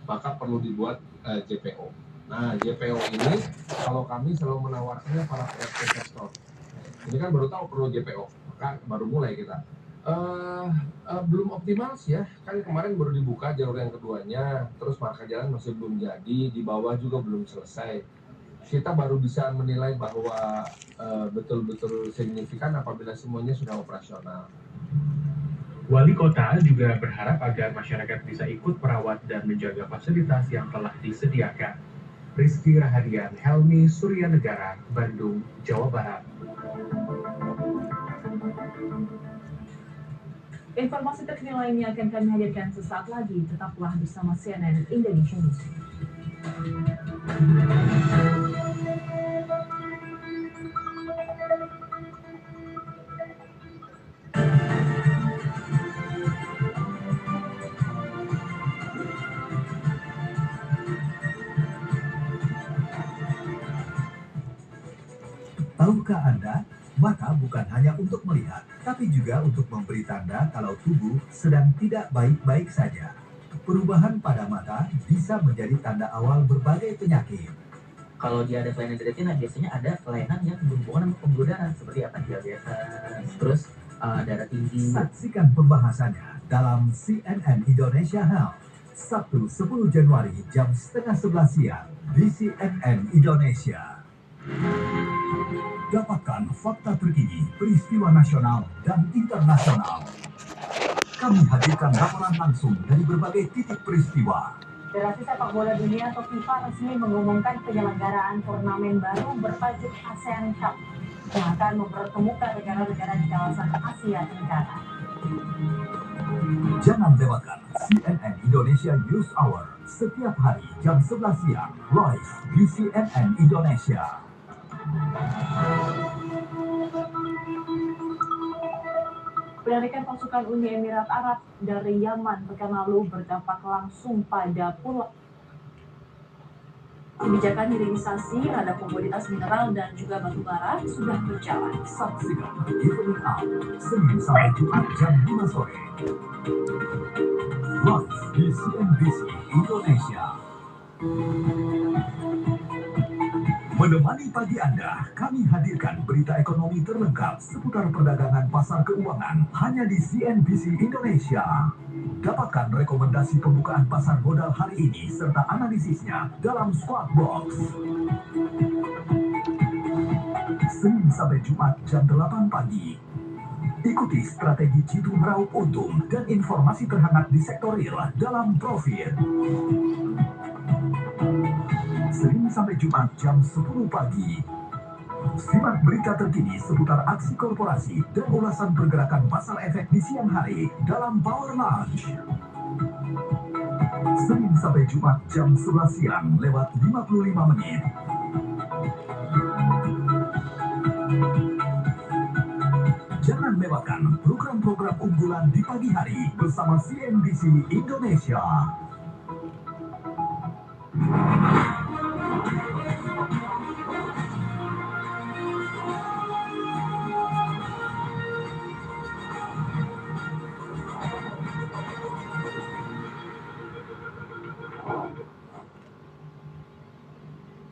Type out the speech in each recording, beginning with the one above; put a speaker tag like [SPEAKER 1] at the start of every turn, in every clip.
[SPEAKER 1] maka perlu dibuat JPO. Nah, JPO ini kalau kami selalu menawarkannya para investor. Ini kan baru tahu perlu JPO, maka baru mulai kita. Belum optimal sih ya, kan kemarin baru dibuka jalur yang keduanya, terus marka jalan masih belum jadi, di bawah juga belum selesai. Kita baru bisa menilai bahwa betul-betul signifikan apabila semuanya sudah operasional.
[SPEAKER 2] Wali kota juga berharap agar masyarakat bisa ikut merawat dan menjaga fasilitas yang telah disediakan. Rizky Rahadian, Helmi Suryanegara, Bandung, Jawa Barat.
[SPEAKER 3] Informasi terkini lainnya akan kami hadirkan sesaat lagi. Tetaplah bersama CNN Indonesia News.
[SPEAKER 4] Tahukah Anda, mata bukan hanya untuk melihat, tapi juga untuk memberi tanda kalau tubuh sedang tidak baik-baik saja. Perubahan pada mata bisa menjadi tanda awal berbagai penyakit.
[SPEAKER 5] Kalau dia ada kelainan di retina, biasanya ada kelainan yang berhubungan sama pembuluh darah, seperti apa? Diabetes, terus darah tinggi.
[SPEAKER 4] Saksikan pembahasannya dalam CNN Indonesia Health, Sabtu 10 Januari jam setengah 11 siang di CNN Indonesia. Dapatkan fakta terkini, peristiwa nasional dan internasional. Kami hadirkan laporan langsung dari berbagai titik peristiwa.
[SPEAKER 3] Federasi Sepak Bola Dunia atau FIFA resmi mengumumkan penyelenggaraan turnamen baru bertajuk ASEAN Cup yang akan mempertemukan negara-negara di kawasan Asia Tenggara.
[SPEAKER 4] Jangan lewatkan CNN Indonesia News Hour setiap hari jam 11 siang live di CNN Indonesia.
[SPEAKER 3] Penarikan pasukan Uni Emirat Arab dari Yaman pekan lalu berdampak langsung pada pulau. Kebijakan hilirisasi terhadap komoditas mineral dan juga batu bara sudah berjalan.
[SPEAKER 4] Saksikan Evening Out, Senin sampai Jumat jam 5 sore. Live di CNBC Indonesia. Menemani pagi Anda, kami hadirkan berita ekonomi terlengkap seputar perdagangan pasar keuangan hanya di CNBC Indonesia. Dapatkan rekomendasi pembukaan pasar modal hari ini serta analisisnya dalam Squawk Box. Senin sampai Jumat jam 8 pagi. Ikuti strategi jitu meraup untung dan informasi terhangat di sektor real dalam Profit. Senin sampai Jumat jam 10 pagi. Simak berita terkini seputar aksi korporasi dan ulasan pergerakan pasar efek di siang hari dalam Power Lunch. Senin sampai Jumat jam 11 siang lewat 55 menit. Jangan lewatkan program-program unggulan di pagi hari bersama CNBC Indonesia.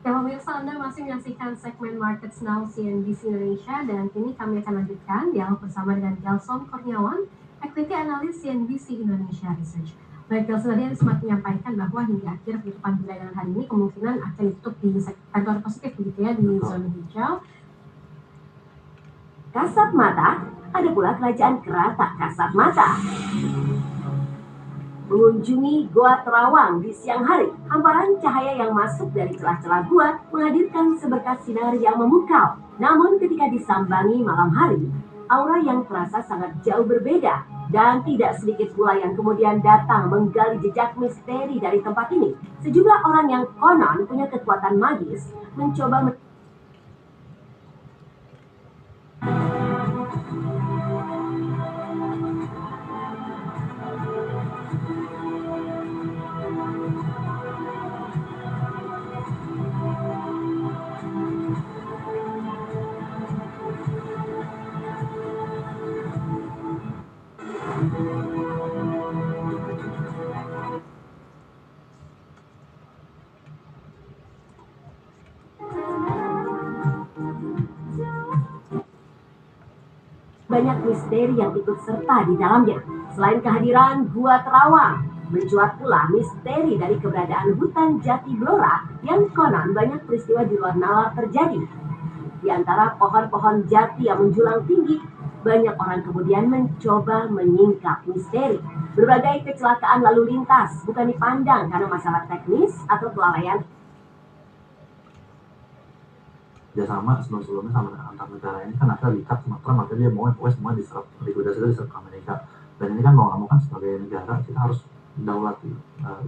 [SPEAKER 6] Pemirsa, Anda masih menyaksikan segmen Markets Now CNBC Indonesia dan kini kami akan lanjutkan dialog bersama dengan Gelson Kurniawan, Equity Analyst CNBC Indonesia Research. Baik, Gelson tadi sempat menyampaikan bahwa hingga akhir penutupan perdagangan hari ini kemungkinan akan ditutup di sektor positif begitu ya, di zona hijau.
[SPEAKER 7] Kasat mata, ada pula kerajaan Kera Kasat Mata. Mengunjungi Goa Terawang di siang hari, hamparan cahaya yang masuk dari celah-celah gua menghadirkan seberkas sinar yang memukau. Namun ketika disambangi malam hari, aura yang terasa sangat jauh berbeda dan tidak sedikit pula yang kemudian datang menggali jejak misteri dari tempat ini. Sejumlah orang yang konon punya kekuatan magis mencoba banyak misteri yang ikut serta di dalamnya. Selain kehadiran Gua Terawang, mencuat pula misteri dari keberadaan hutan Jati Blora yang konon banyak peristiwa di luar nalar terjadi. Di antara pohon-pohon jati yang menjulang tinggi, banyak orang kemudian mencoba menyingkap misteri. Berbagai kecelakaan lalu lintas bukan dipandang karena masalah teknis atau kelalaian.
[SPEAKER 8] Ya sama sebelum-sebelumnya sama antar negara ini kan ada ikat Sumatera, maka dia mau semua diserap, likuidasi itu diserap ke Amerika. Dan ini kan mau nggak mau kan sebagai negara kita harus daulat,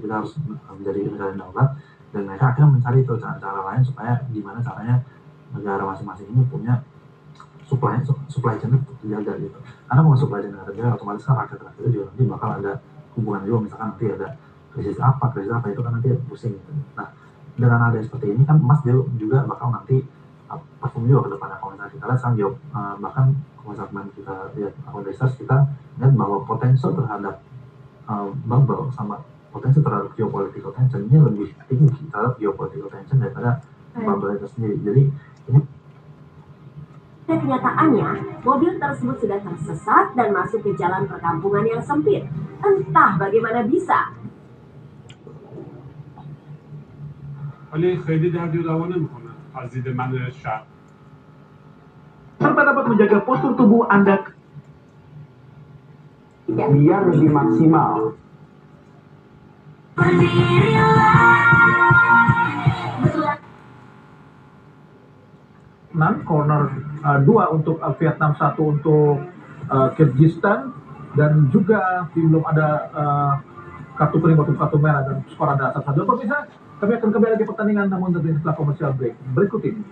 [SPEAKER 8] kita harus menjadi negara yang daulat, dan mereka akhirnya mencari itu cara-cara lain supaya gimana caranya negara masing-masing ini punya supply chain itu terjaga gitu. Karena kalau supply chain terjaga, otomatis kan rakyat itu juga nanti bakal ada hubungan juga, misalkan nanti ada krisis apa itu kan nanti pusing gitu. Nah dengan ada seperti ini kan emas juga bakal nanti perform juga ke depannya. Kalau misalnya kita lihat sekarang bahkan kalau misalkan kita lihat research, kita lihat bahwa potensi terhadap bubble sama potensi terhadap geopolitical tension ini lebih tinggi terhadap geopolitical tension daripada bubble itu sendiri. Jadi ini
[SPEAKER 7] kenyataannya, mobil tersebut sudah tersesat dan masuk ke jalan perkampungan yang sempit. Entah bagaimana bisa.
[SPEAKER 9] ولی خیلی درد و دوا نمیکنه از دید من شرق.
[SPEAKER 10] Serta dapat menjaga postur tubuh Anda biar lebih maksimal. Corner 2 untuk Vietnam, 1 untuk Kyrgyzstan, dan juga belum ada kartu kuning maupun kartu merah, dan skor ada 1-1. Pemirsa, kami akan kembali lagi pertandingan namun tentunya setelah komersial break berikut ini.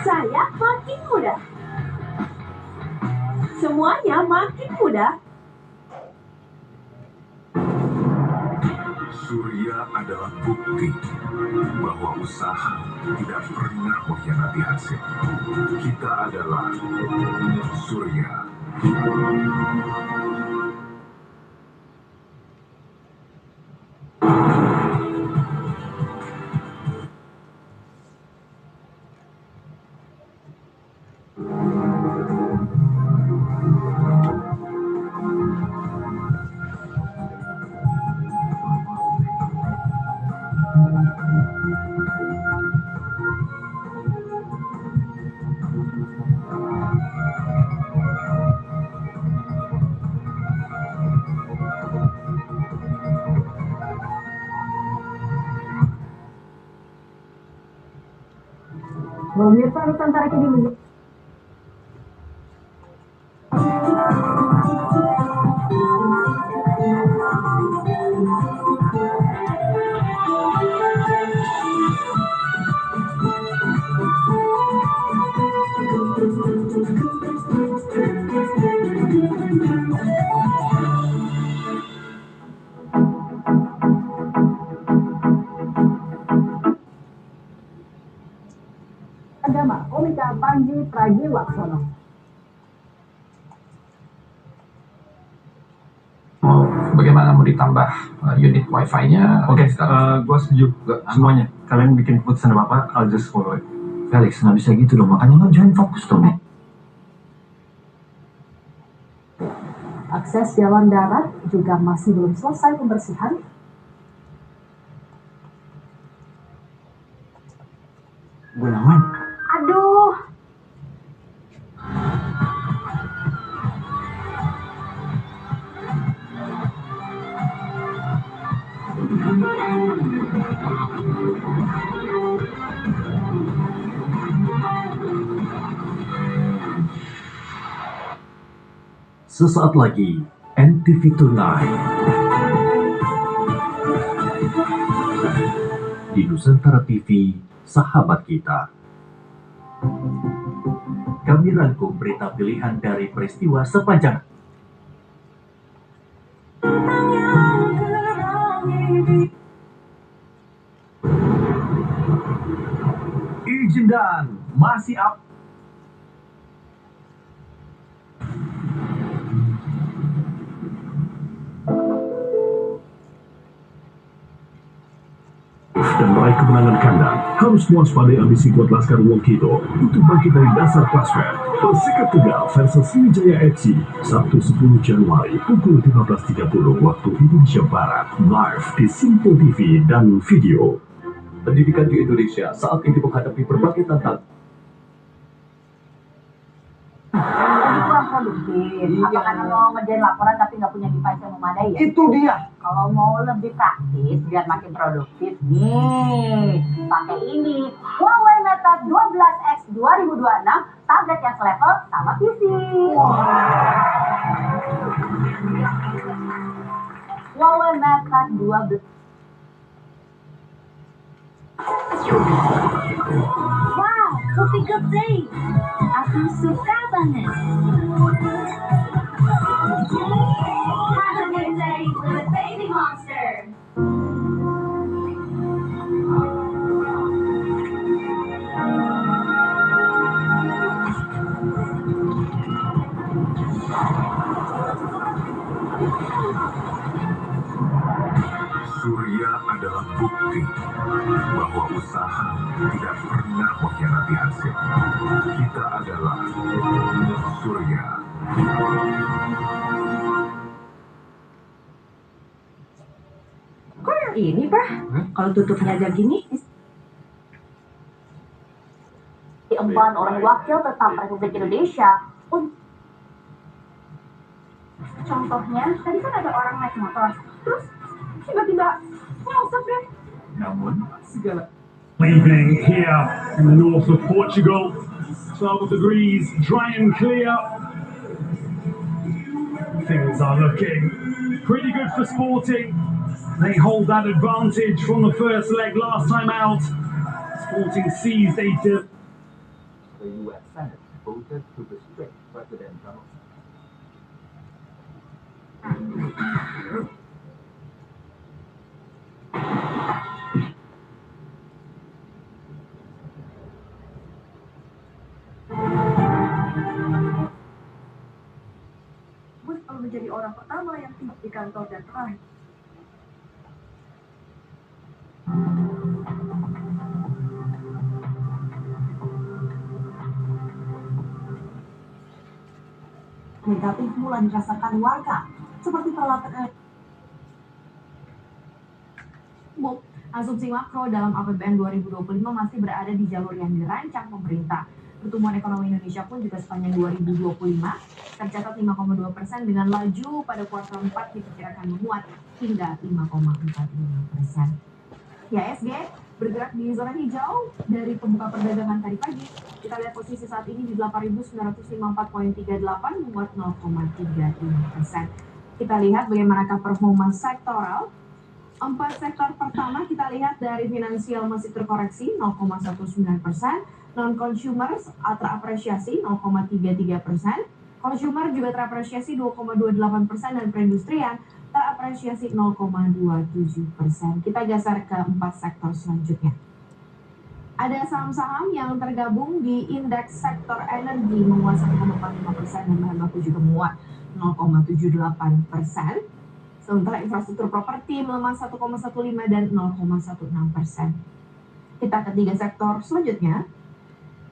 [SPEAKER 7] Saya makin muda. Semuanya makin muda.
[SPEAKER 4] Surya adalah bukti bahwa usaha tidak pernah mengkhianati hasil. Kita adalah Surya.
[SPEAKER 3] Pemirsa Nusantara kini menjadi Agama Komika Panji Pragiwaksono.
[SPEAKER 11] Bagaimana mau ditambah unit wifi-nya?
[SPEAKER 8] Oke, gue setuju semuanya. Kalian bikin keputusan apa, I'll just follow it.
[SPEAKER 11] Felix, nggak bisa gitu dong, makanya lo jangan fokus dong.
[SPEAKER 3] Akses jalan darat juga masih belum selesai pembersihan.
[SPEAKER 11] Gunawan.
[SPEAKER 3] Aduh,
[SPEAKER 4] Sesaat lagi, NTV Tonight. Di Nusantara TV, sahabat kita. Kami rangkum berita pilihan dari peristiwa sepanjang izin dan masih up. dan meraih kemenangan kandang, harus mewaspadai ambisi kuat Laskar Wongkito untuk bangkit dari dasar klasmen. Persikap Tegal versus Sriwijaya FC, Sabtu 10 Januari pukul 15.30 waktu Indonesia Barat, live di Simpo TV dan video.
[SPEAKER 12] Pendidikan di Indonesia saat ini menghadapi berbagai tantangan.
[SPEAKER 3] Jadi kurang produktif. Apa karena mau ngerjain laporan tapi nggak punya device yang memadai ya?
[SPEAKER 13] Itu dia.
[SPEAKER 3] Kalau mau lebih praktis biar makin produktif nih, pakai ini Huawei Mate 12X 2026, tablet yang selevel sama PC. Huawei Mate 12.
[SPEAKER 14] Wow, kopi gede. Aku suka banget. Have a good day with Baby Monster.
[SPEAKER 4] Surya adalah bukti bahwa usaha tidak pernah mengkhianati hasil. Kita adalah Surya.
[SPEAKER 3] Kok yang ini, Pak? Kalau tutupnya aja gini. Diemban oleh Wakil Tetap Republik Indonesia. Contohnya, tadi kan ada orang naik motor. Terus tiba-tiba nyosot deh.
[SPEAKER 4] Namun segala
[SPEAKER 9] Evening here in the north of Portugal. 12 degrees, dry and clear. Things are looking pretty good for Sporting. They hold that advantage from the first leg last time out. Sporting seized a
[SPEAKER 8] The U.S. Senate voted to restrict President Donald
[SPEAKER 3] Bus kalau menjadi orang pertama yang tiba di kantor dan terakhir. Negatif mulai dirasakan warga, seperti peralatan
[SPEAKER 15] Asumsi makro dalam APBN 2025 masih berada di jalur yang dirancang pemerintah. Pertumbuhan ekonomi Indonesia pun juga sepanjang 2025 tercatat 5,2% dengan laju pada kuartal 4 diperkirakan menguat hingga 5,45%. IHSG bergerak di zona hijau dari pembuka perdagangan tadi pagi. Kita lihat posisi saat ini di 8.954,38 menguat 0,35%. Kita lihat bagaimanakah performa sektoral. 4 sektor pertama kita lihat dari finansial masih terkoreksi 0,19%, non-consumers terapresiasi 0,33%, consumer juga terapresiasi 2,28% dan perindustrian terapresiasi 0,27%. Kita geser ke 4 sektor selanjutnya. Ada saham-saham yang tergabung di indeks sektor energi menguat 1,45% dan bahan baku juga menguat 0,78%. Sementara infrastruktur properti melemah 1,15 dan 0,16%. Kita ke 3 sektor selanjutnya.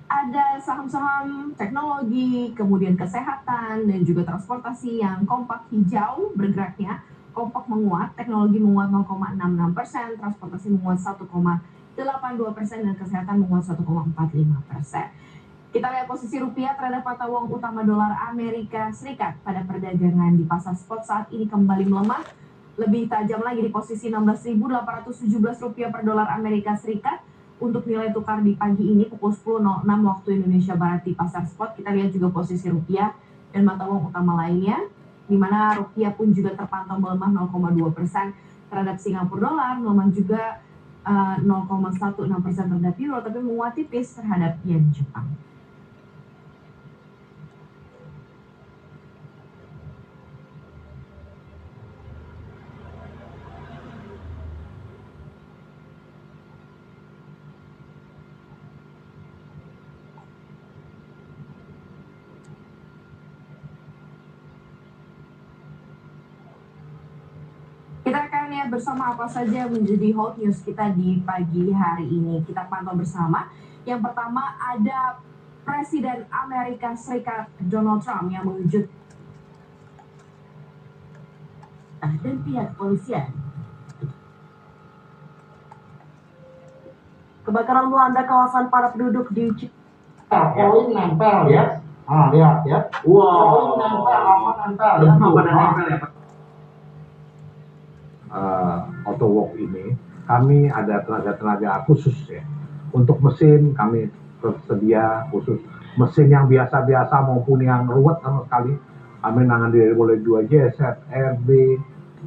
[SPEAKER 15] Ada saham-saham teknologi, kemudian kesehatan, dan juga transportasi yang kompak hijau bergeraknya. Kompak menguat, teknologi menguat 0,66%, transportasi menguat 1,82%, dan kesehatan menguat 1,45%. Kita lihat posisi rupiah terhadap mata uang utama dolar Amerika Serikat pada perdagangan di pasar spot saat ini kembali melemah. Lebih tajam lagi di posisi 16.817 rupiah per dolar Amerika Serikat. Untuk nilai tukar di pagi ini pukul 10.06 waktu Indonesia Barat di pasar spot. Kita lihat juga posisi rupiah dan mata uang utama lainnya, di mana rupiah pun juga terpantau melemah 0,2% terhadap Singapura dolar, melemah juga 0,16% terhadap euro, tapi menguat tipis terhadap yen Jepang. Kita akan lihat bersama apa saja menjadi hot news kita di pagi hari ini. Kita pantau bersama. Yang pertama ada Presiden Amerika Serikat Donald Trump yang mengejut
[SPEAKER 7] dan pihak kepolisian. Kebakaran melanda kawasan para penduduk di
[SPEAKER 10] Koin nempel ya. Lihat ya. Wow. Koin nempel, nempel ya. Autowalk ini kami ada tenaga-tenaga khusus ya. Untuk mesin kami tersedia khusus. Mesin yang biasa-biasa maupun yang ruwet sama sekali. Kami nangani dari mulai 2JZ, RB,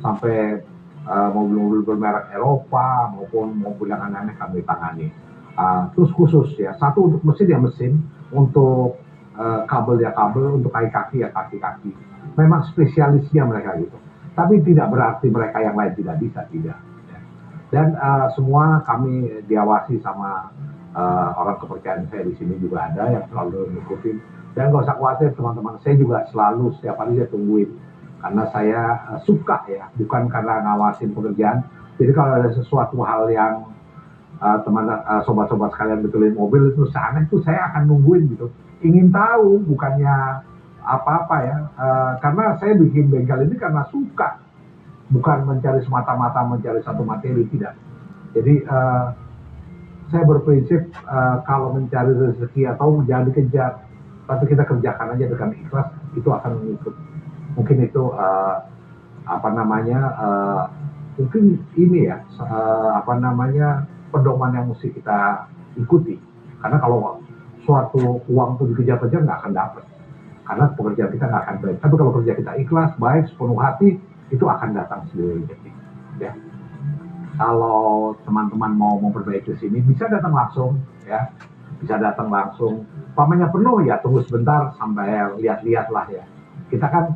[SPEAKER 10] sampai mobil-mobil bermerek Eropa maupun mobil yang aneh-aneh kami tangani. Terus khusus ya, satu untuk mesin ya mesin, untuk kabel ya kabel, untuk kaki-kaki ya kaki-kaki. Memang spesialisnya mereka gitu. Tapi tidak berarti mereka yang lain tidak bisa, tidak. Ya. Dan semua kami diawasi sama orang kepercayaan saya di sini juga ada yang selalu ngikutin. Dan nggak usah khawatir teman-teman, saya juga selalu setiap hari saya tungguin. Karena saya suka ya, bukan karena ngawasin pekerjaan. Jadi kalau ada sesuatu hal yang sobat-sobat sekalian betulin mobil itu aneh itu saya akan nungguin gitu. Ingin tahu, bukannya apa-apa ya. Karena saya bikin bengkel ini karena suka. Bukan mencari semata-mata mencari satu materi, tidak. Jadi saya berprinsip kalau mencari rezeki atau jangan dikejar. Tapi kita kerjakan aja dengan ikhlas, itu akan mengikut. Mungkin itu mungkin ini ya pedoman yang mesti kita ikuti. Karena kalau suatu uang itu dikejar-kejar nggak akan dapat. Karena pekerjaan kita nggak akan baik. Tapi kalau kerja kita ikhlas, baik, sepenuh hati, itu akan datang sendiri. Ya. Kalau teman-teman mau memperbaiki sini, bisa datang langsung, ya. Bisa datang langsung. Pamannya penuh ya, tunggu sebentar sampai lihat-lihat lah ya. Kita kan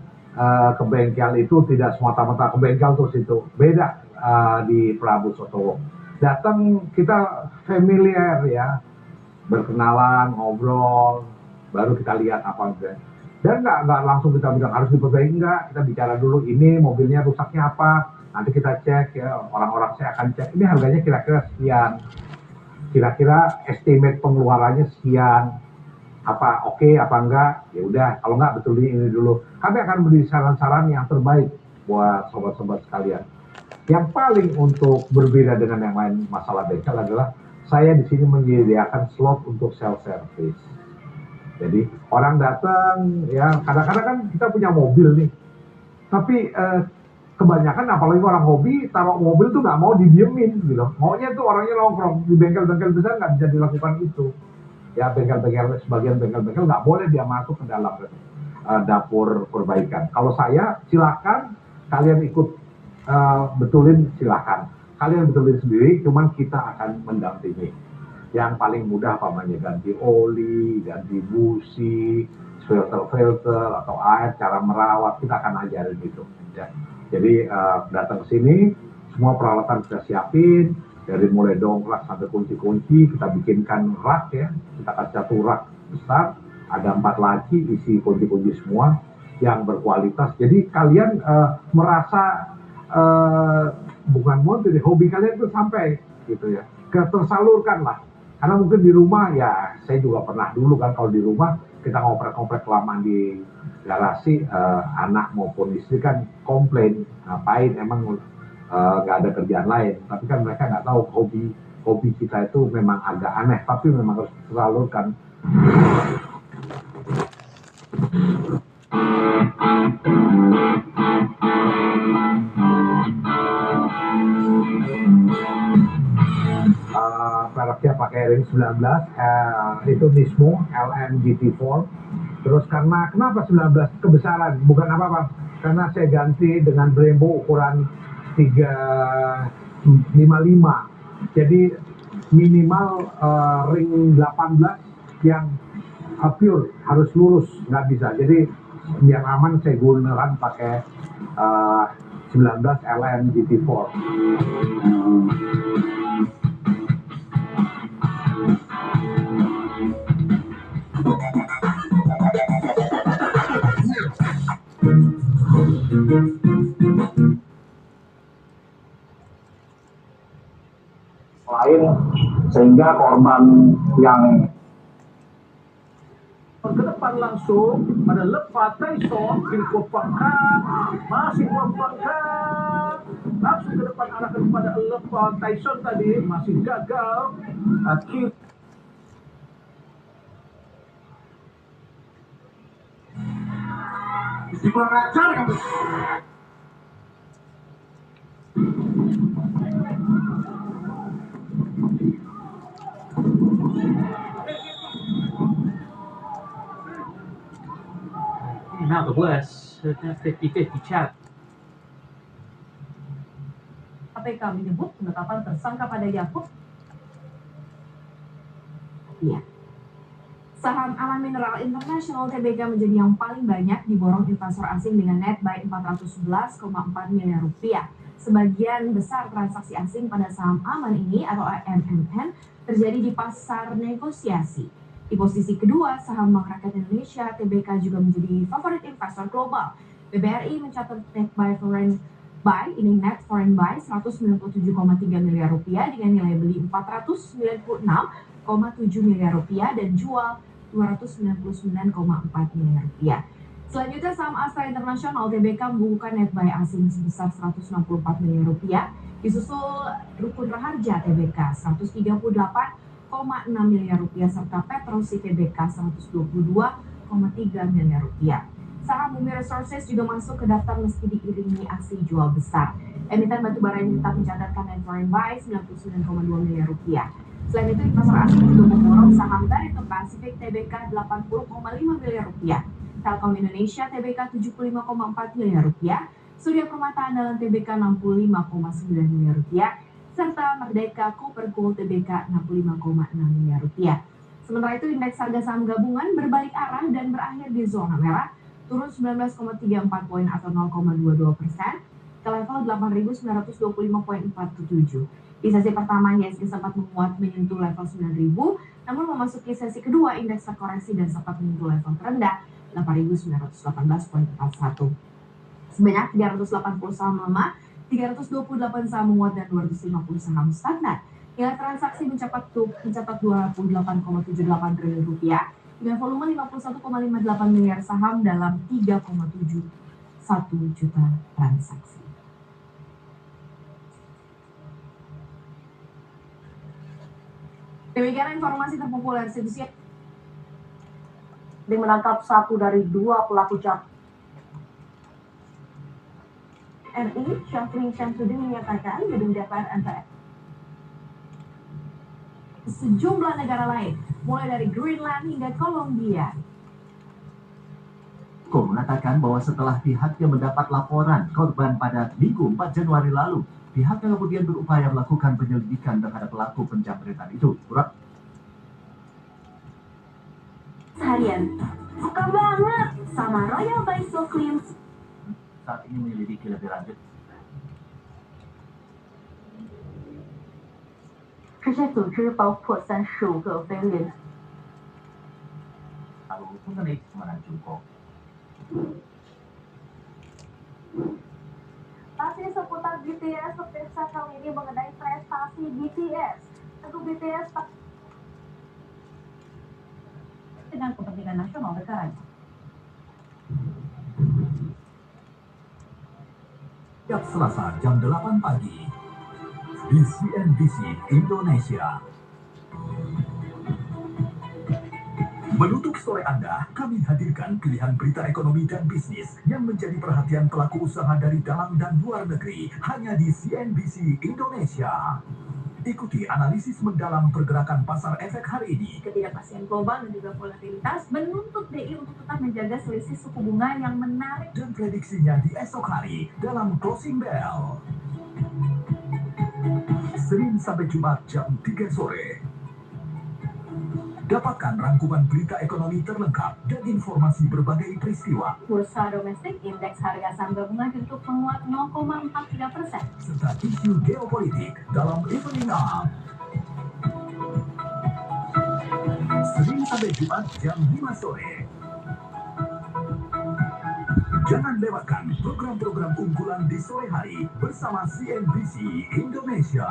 [SPEAKER 10] ke bengkel itu tidak semata-mata ke bengkel terus itu. Beda di Prabu Soto. Datang kita familiar ya, berkenalan, ngobrol, baru kita lihat apa enggak. Dan nggak langsung kita bilang harus diperbaiki, enggak. Kita bicara dulu ini mobilnya rusaknya apa. Nanti kita cek ya, orang-orang saya akan cek. Ini harganya kira-kira sekian. Kira-kira estimate pengeluarannya sekian. Apa oke, apa enggak? Ya udah, kalau enggak betulin ini dulu. Kami akan beri saran-saran yang terbaik buat sobat-sobat sekalian. Yang paling untuk berbeda dengan yang lain masalah bengkel adalah saya di sini menyediakan slot untuk self service. Jadi orang datang ya, kadang-kadang kan kita punya mobil nih. Tapi kebanyakan apalagi orang hobi taruh mobil tuh nggak mau didiemin gitu. Maunya tuh orangnya nongkrong di bengkel-bengkel besar nggak bisa dilakukan itu. Ya bengkel-bengkel sebagian bengkel-bengkel nggak boleh dia masuk ke dalam dapur perbaikan. Kalau saya silakan kalian ikut betulin, silakan. Kalian betulin sendiri, cuman kita akan mendampingi. Yang paling mudah pamannya ganti oli, ganti busi, filter atau air, cara merawat kita akan ajarin itu. Ya. Jadi datang ke sini, semua peralatan kita siapin. Dari mulai dongkrak sampai kunci-kunci, kita bikinkan rak ya. Kita kasih satu rak besar, ada 4 laci, isi kunci-kunci semua yang berkualitas. Jadi kalian merasa bukan mau jadi hobi kalian itu sampai gitu ya. Tersalurkan lah. Karena mungkin di rumah ya, saya juga pernah dulu kan kalau di rumah kita ngoprek-ngoprek kelamaan di garasi, anak maupun istri kan komplain, ngapain emang nggak ada kerjaan lain. Tapi kan mereka nggak tahu hobi kita itu memang agak aneh, tapi memang harus tersalurkan. Mereknya pakai ring 19, itu Nismo LM-GT4. Terus kenapa 19 kebesaran? Bukan apa-apa, karena saya ganti dengan Brembo ukuran 355. Jadi minimal ring 18 yang pure, harus lurus, nggak bisa. Jadi biar aman saya gunakan pakai 19 LM GT4. sehingga korban yang ke depan langsung pada lepas Tyson masih Pangkat langsung ke depan arahkan kepada lepas Tyson tadi masih gagal. Kurang ajar kamu.
[SPEAKER 13] Not the worst. 50-50 chat.
[SPEAKER 3] KPK menyebut penetapan tersangka pada Yakub.
[SPEAKER 15] Iya. Saham Alam Mineral International TBK menjadi yang paling banyak diborong investor asing dengan net buy 411,4 miliar rupiah. Sebagian besar transaksi asing pada saham Aman ini atau AMMN terjadi di pasar negosiasi. Di posisi kedua, saham Bank Rakyat Indonesia TBK juga menjadi favorit investor global. BBRI mencatat net buy foreign buy, ini net foreign buy 197,3 miliar rupiah dengan nilai beli 496,7 miliar rupiah dan jual 299,4 miliar rupiah. Selanjutnya saham Astra International TBK membukukan net buy asing sebesar 164 miliar rupiah, disusul Rukun Raharja TBK 138,6 miliar rupiah serta Petrosi TBK 122,3 miliar rupiah. Saham Bumi Resources juga masuk ke daftar meski diiringi aksi jual besar. Emiten batubara ini tetap mencatatkan net foreign buy 99,2 miliar rupiah. Selain itu, investor asing juga memborong saham Barito Pacific TBK 80,5 miliar rupiah, Telkom Indonesia TBK 75,4 miliar rupiah, Surya Permata Andalan TBK 65,9 miliar rupiah, serta Merdeka Cooper Gold TBK 65,6 miliar rupiah. Sementara itu, indeks harga saham gabungan berbalik arah dan berakhir di zona merah, turun 19,34 poin atau 0,22% ke level 8.925,47. Di sesi pertama, IHSG sempat menguat menyentuh level 9.000, namun memasuki sesi kedua, indeks terkoreksi dan sempat menyentuh level terendah 8.918,41. Sebanyak 380 saham melemah, 328 saham menguat dan 250 saham stagnan. Nilai transaksi mencatat 28,78 triliun rupiah dengan volume 51,58 miliar saham dalam 3,71 juta transaksi. Demikian informasi terpopuler situs
[SPEAKER 7] menangkap satu dari dua pelaku jahat.
[SPEAKER 3] RI Syafri Syamsuddin menyatakan gedung DPR MPR sejumlah negara lain, mulai dari Greenland hingga Kolombia.
[SPEAKER 16] Mengatakan bahwa setelah pihaknya mendapat laporan korban pada Minggu 4 Januari lalu, pihaknya kemudian berupaya melakukan penyelidikan terhadap pelaku penjamretan itu.
[SPEAKER 7] Seharian, suka banget sama Royal Bicycle Clean.
[SPEAKER 16] Saat ini menyelidiki lebih lanjut.
[SPEAKER 17] 这些组织包括35个非联。
[SPEAKER 16] Lalu mengenai keamanan Joko.
[SPEAKER 3] Masih seputar BTS, pemirsa kali ini mengenai prestasi BTS. Tentu BTS dengan kepentingan nasional negaranya.
[SPEAKER 4] Setiap Selasa jam 8 pagi di CNBC Indonesia. Menutup sore Anda, kami hadirkan pilihan berita ekonomi dan bisnis yang menjadi perhatian pelaku usaha dari dalam dan luar negeri hanya di CNBC Indonesia. Ikuti analisis mendalam pergerakan pasar efek hari ini.
[SPEAKER 3] Ketidakpastian global dan juga volatilitas menuntut BI untuk tetap menjaga selisih suku bunga yang menarik.
[SPEAKER 4] Dan prediksinya di esok hari dalam Closing Bell. Senin sampai Jumat jam 3 sore. Dapatkan rangkuman berita ekonomi terlengkap dan informasi berbagai peristiwa.
[SPEAKER 3] Bursa domestik, indeks harga saham gabungan ditutup menguat 0,43%.
[SPEAKER 4] Serta isu geopolitik dalam Evening Up. Senin sampai Jumat jam 5 sore. Jangan lewatkan program-program unggulan di sore hari bersama CNBC Indonesia.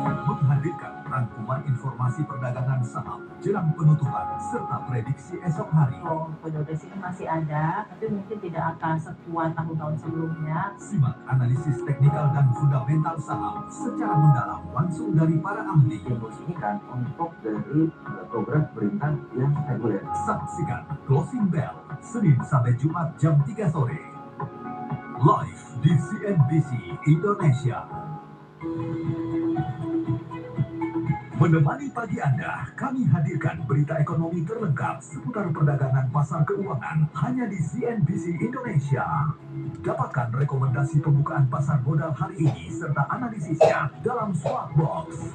[SPEAKER 4] menghadirkan rangkuman informasi perdagangan saham jelang penutupan serta prediksi esok hari.
[SPEAKER 18] Penduduk ini masih ada, tapi mungkin tidak akan sekuat tahun-tahun sebelumnya.
[SPEAKER 4] Simak analisis teknikal dan fundamental saham secara mendalam langsung dari para ahli.
[SPEAKER 8] Ini kan untuk dari program pemerintah yang reguler.
[SPEAKER 4] Saksikan Closing Bell Senin sampai Jumat jam 3 sore. Live di CNBC Indonesia. Menemani pagi Anda, kami hadirkan berita ekonomi terlengkap seputar perdagangan pasar keuangan hanya di CNBC Indonesia. Dapatkan rekomendasi pembukaan pasar modal hari ini serta analisisnya dalam Swap Box.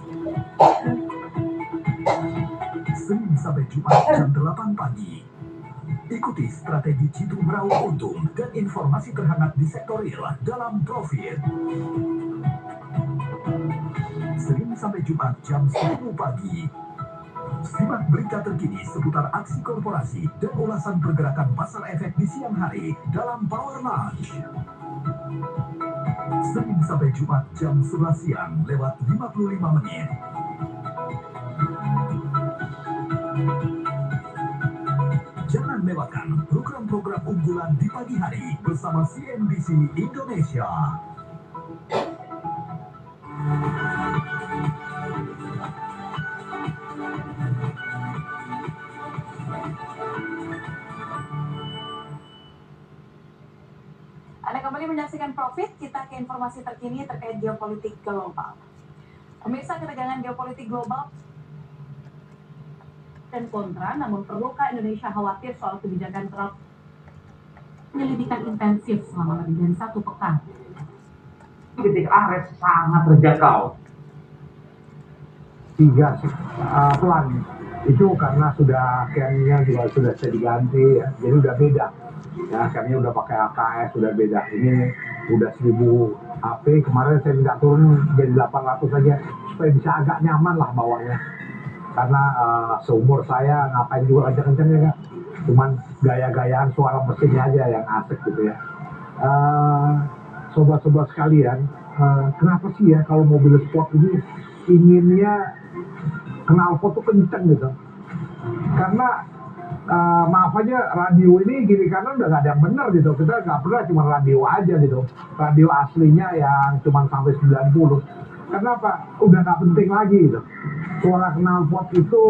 [SPEAKER 4] Senin sampai Jumat jam 8 pagi. Ikuti strategi jitu meraup untung dan informasi terhangat di sektor real dalam Profit. Senin sampai Jumat jam 10 pagi. Simak berita terkini seputar aksi korporasi dan ulasan pergerakan pasar efek di siang hari dalam Power Lunch. Senin sampai Jumat jam 11 siang lewat 55 menit. Jangan lewatkan program-program unggulan di pagi hari bersama CNBC Indonesia.
[SPEAKER 3] Anda kembali menyaksikan Profit, kita ke informasi terkini terkait geopolitik global. Pemirsa, ketegangan geopolitik global dan kontra, namun perlukah Indonesia khawatir soal kebijakan Trump?
[SPEAKER 6] Penyelidikan intensif selama lebih dari 1 pekan.
[SPEAKER 10] Titik ares sangat terjangkau. 3 pelan itu karena sudah camnya juga sudah diganti, ya. Jadi udah beda. Ya, camnya udah pakai AKS, sudah beda. Ini udah 1000 HP. Kemarin saya minta turun jadi 800 saja supaya bisa agak nyaman lah bawanya. Karena seumur saya ngapain juga kencang-kencang ya, Kak. Cuman gaya-gayaan suara mesinnya aja yang asik gitu ya. Sobat-sobat sekalian, kenapa sih ya kalau mobil sport ini inginnya knalpot tuh kenceng gitu? Karena maaf aja radio ini gini karena udah gak ada yang bener gitu. Kita gak pernah cuma radio aja gitu. Radio aslinya yang cuma sampai 90. Kenapa? Udah gak penting lagi gitu. Suara knalpot itu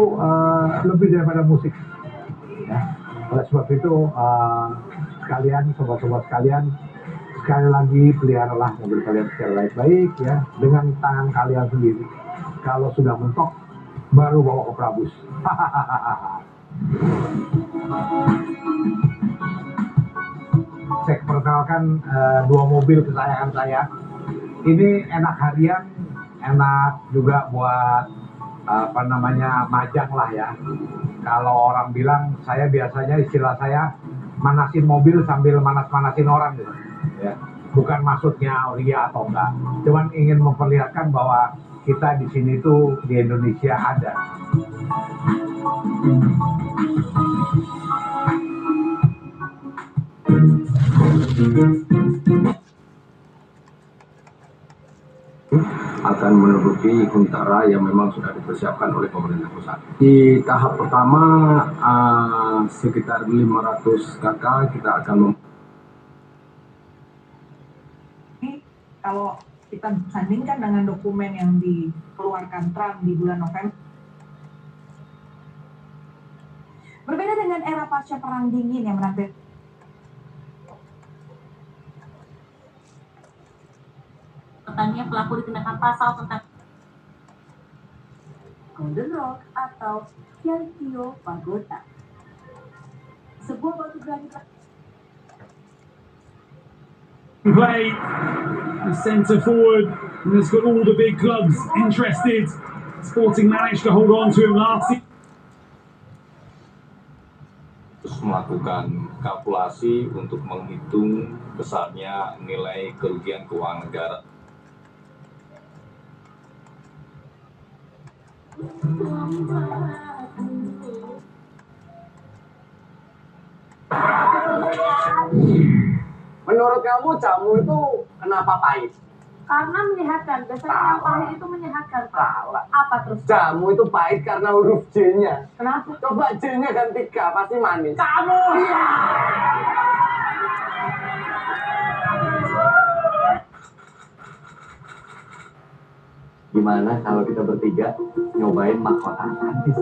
[SPEAKER 10] lebih daripada musik. Ya. Oleh sebab itu sekalian, sobat-sobat sekalian, sekali lagi peliharalah mobil kalian secara baik-baik ya, dengan tangan kalian sendiri. Kalau sudah mentok, baru bawa ke Prabus. Saya perkenalkan 2 mobil kesayangan saya. Ini enak harian, enak juga buat majang lah ya. Kalau orang bilang, saya biasanya istilah saya manasin mobil sambil manas-manasin orang gitu ya. Bukan maksudnya ria atau enggak, cuman ingin memperlihatkan bahwa kita di sini tuh di Indonesia ada.
[SPEAKER 11] Akan menuduki huntara yang memang sudah dipersiapkan oleh pemerintah pusat. Di tahap pertama sekitar 500 KK kita akan
[SPEAKER 18] kalau kita sandingkan dengan dokumen yang dikeluarkan Trump di bulan November.
[SPEAKER 3] Berbeda dengan era pasca Perang Dingin yang menampilkan
[SPEAKER 6] Pelaku dikenakan pasal tentang
[SPEAKER 7] Golden Rock atau Ciancio Pagoda. Sebuah batu granit
[SPEAKER 9] Play the centre forward, and it's got all the big clubs interested. Sporting managed to hold on to him last season.
[SPEAKER 19] Melakukan kalkulasi untuk menghitung besarnya nilai kerugian keuangan negara.
[SPEAKER 20] Menurut kamu jamu itu kenapa pahit?
[SPEAKER 3] Karena menyehatkan. Biasanya yang pahit itu menyehatkan.
[SPEAKER 20] Salah.
[SPEAKER 3] Apa terus?
[SPEAKER 20] Jamu itu pahit karena huruf J-nya.
[SPEAKER 3] Kenapa?
[SPEAKER 20] Coba J-nya ganti K, pasti manis.
[SPEAKER 3] Kamu!
[SPEAKER 20] Iya.
[SPEAKER 16] Gimana kalau kita bertiga nyobain mahkota Atlantis?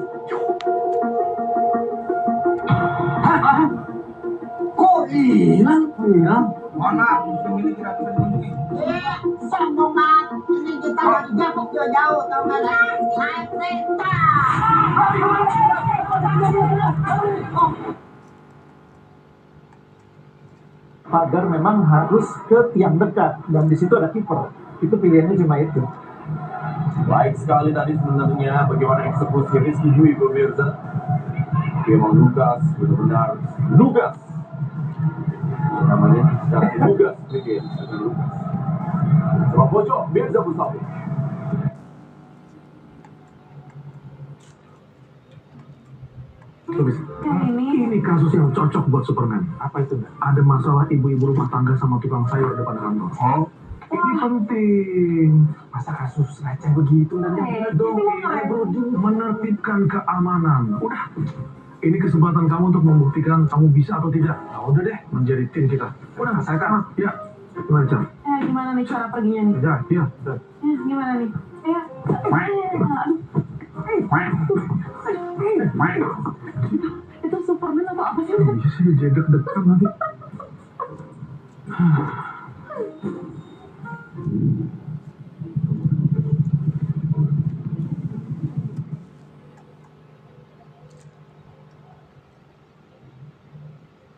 [SPEAKER 20] Kok hilang?
[SPEAKER 21] Mana? Musim ini tidak bisa dikunjungi.
[SPEAKER 14] Sombong banget. Ini kita lagi jatuh jauh-jauh, tau gak? Naik kereta.
[SPEAKER 10] Pagar memang harus ke tiang dekat dan di situ ada kiper. Itu pilihannya cuma itu.
[SPEAKER 11] Baik sekali tadi sebenarnya bagaimana eksekusi Rizky Dwi pemirsa. Memang Lukas, benar-benar Lukas. Namanya secara Lukas, sedikit dengan Lukas. Coba pojok, Mirza Mustafi.
[SPEAKER 10] Ini kasus yang cocok buat Superman. Apa itu? Ada masalah ibu-ibu rumah tangga sama tukang sayur depan kantor. Ini penting. Masa kasus receh begitu dan menertibkan keamanan. Udah. Ini kesempatan kamu untuk membuktikan kamu bisa atau tidak. Nah, udah deh, menjadi tim kita. Udah, saya kan. Ya, gimana cara?
[SPEAKER 15] Gimana nih cara perginya nih?
[SPEAKER 10] Ya.
[SPEAKER 15] Gimana nih? Itu Superman atau apa sih?
[SPEAKER 10] Bisa sih jaga dekat nanti.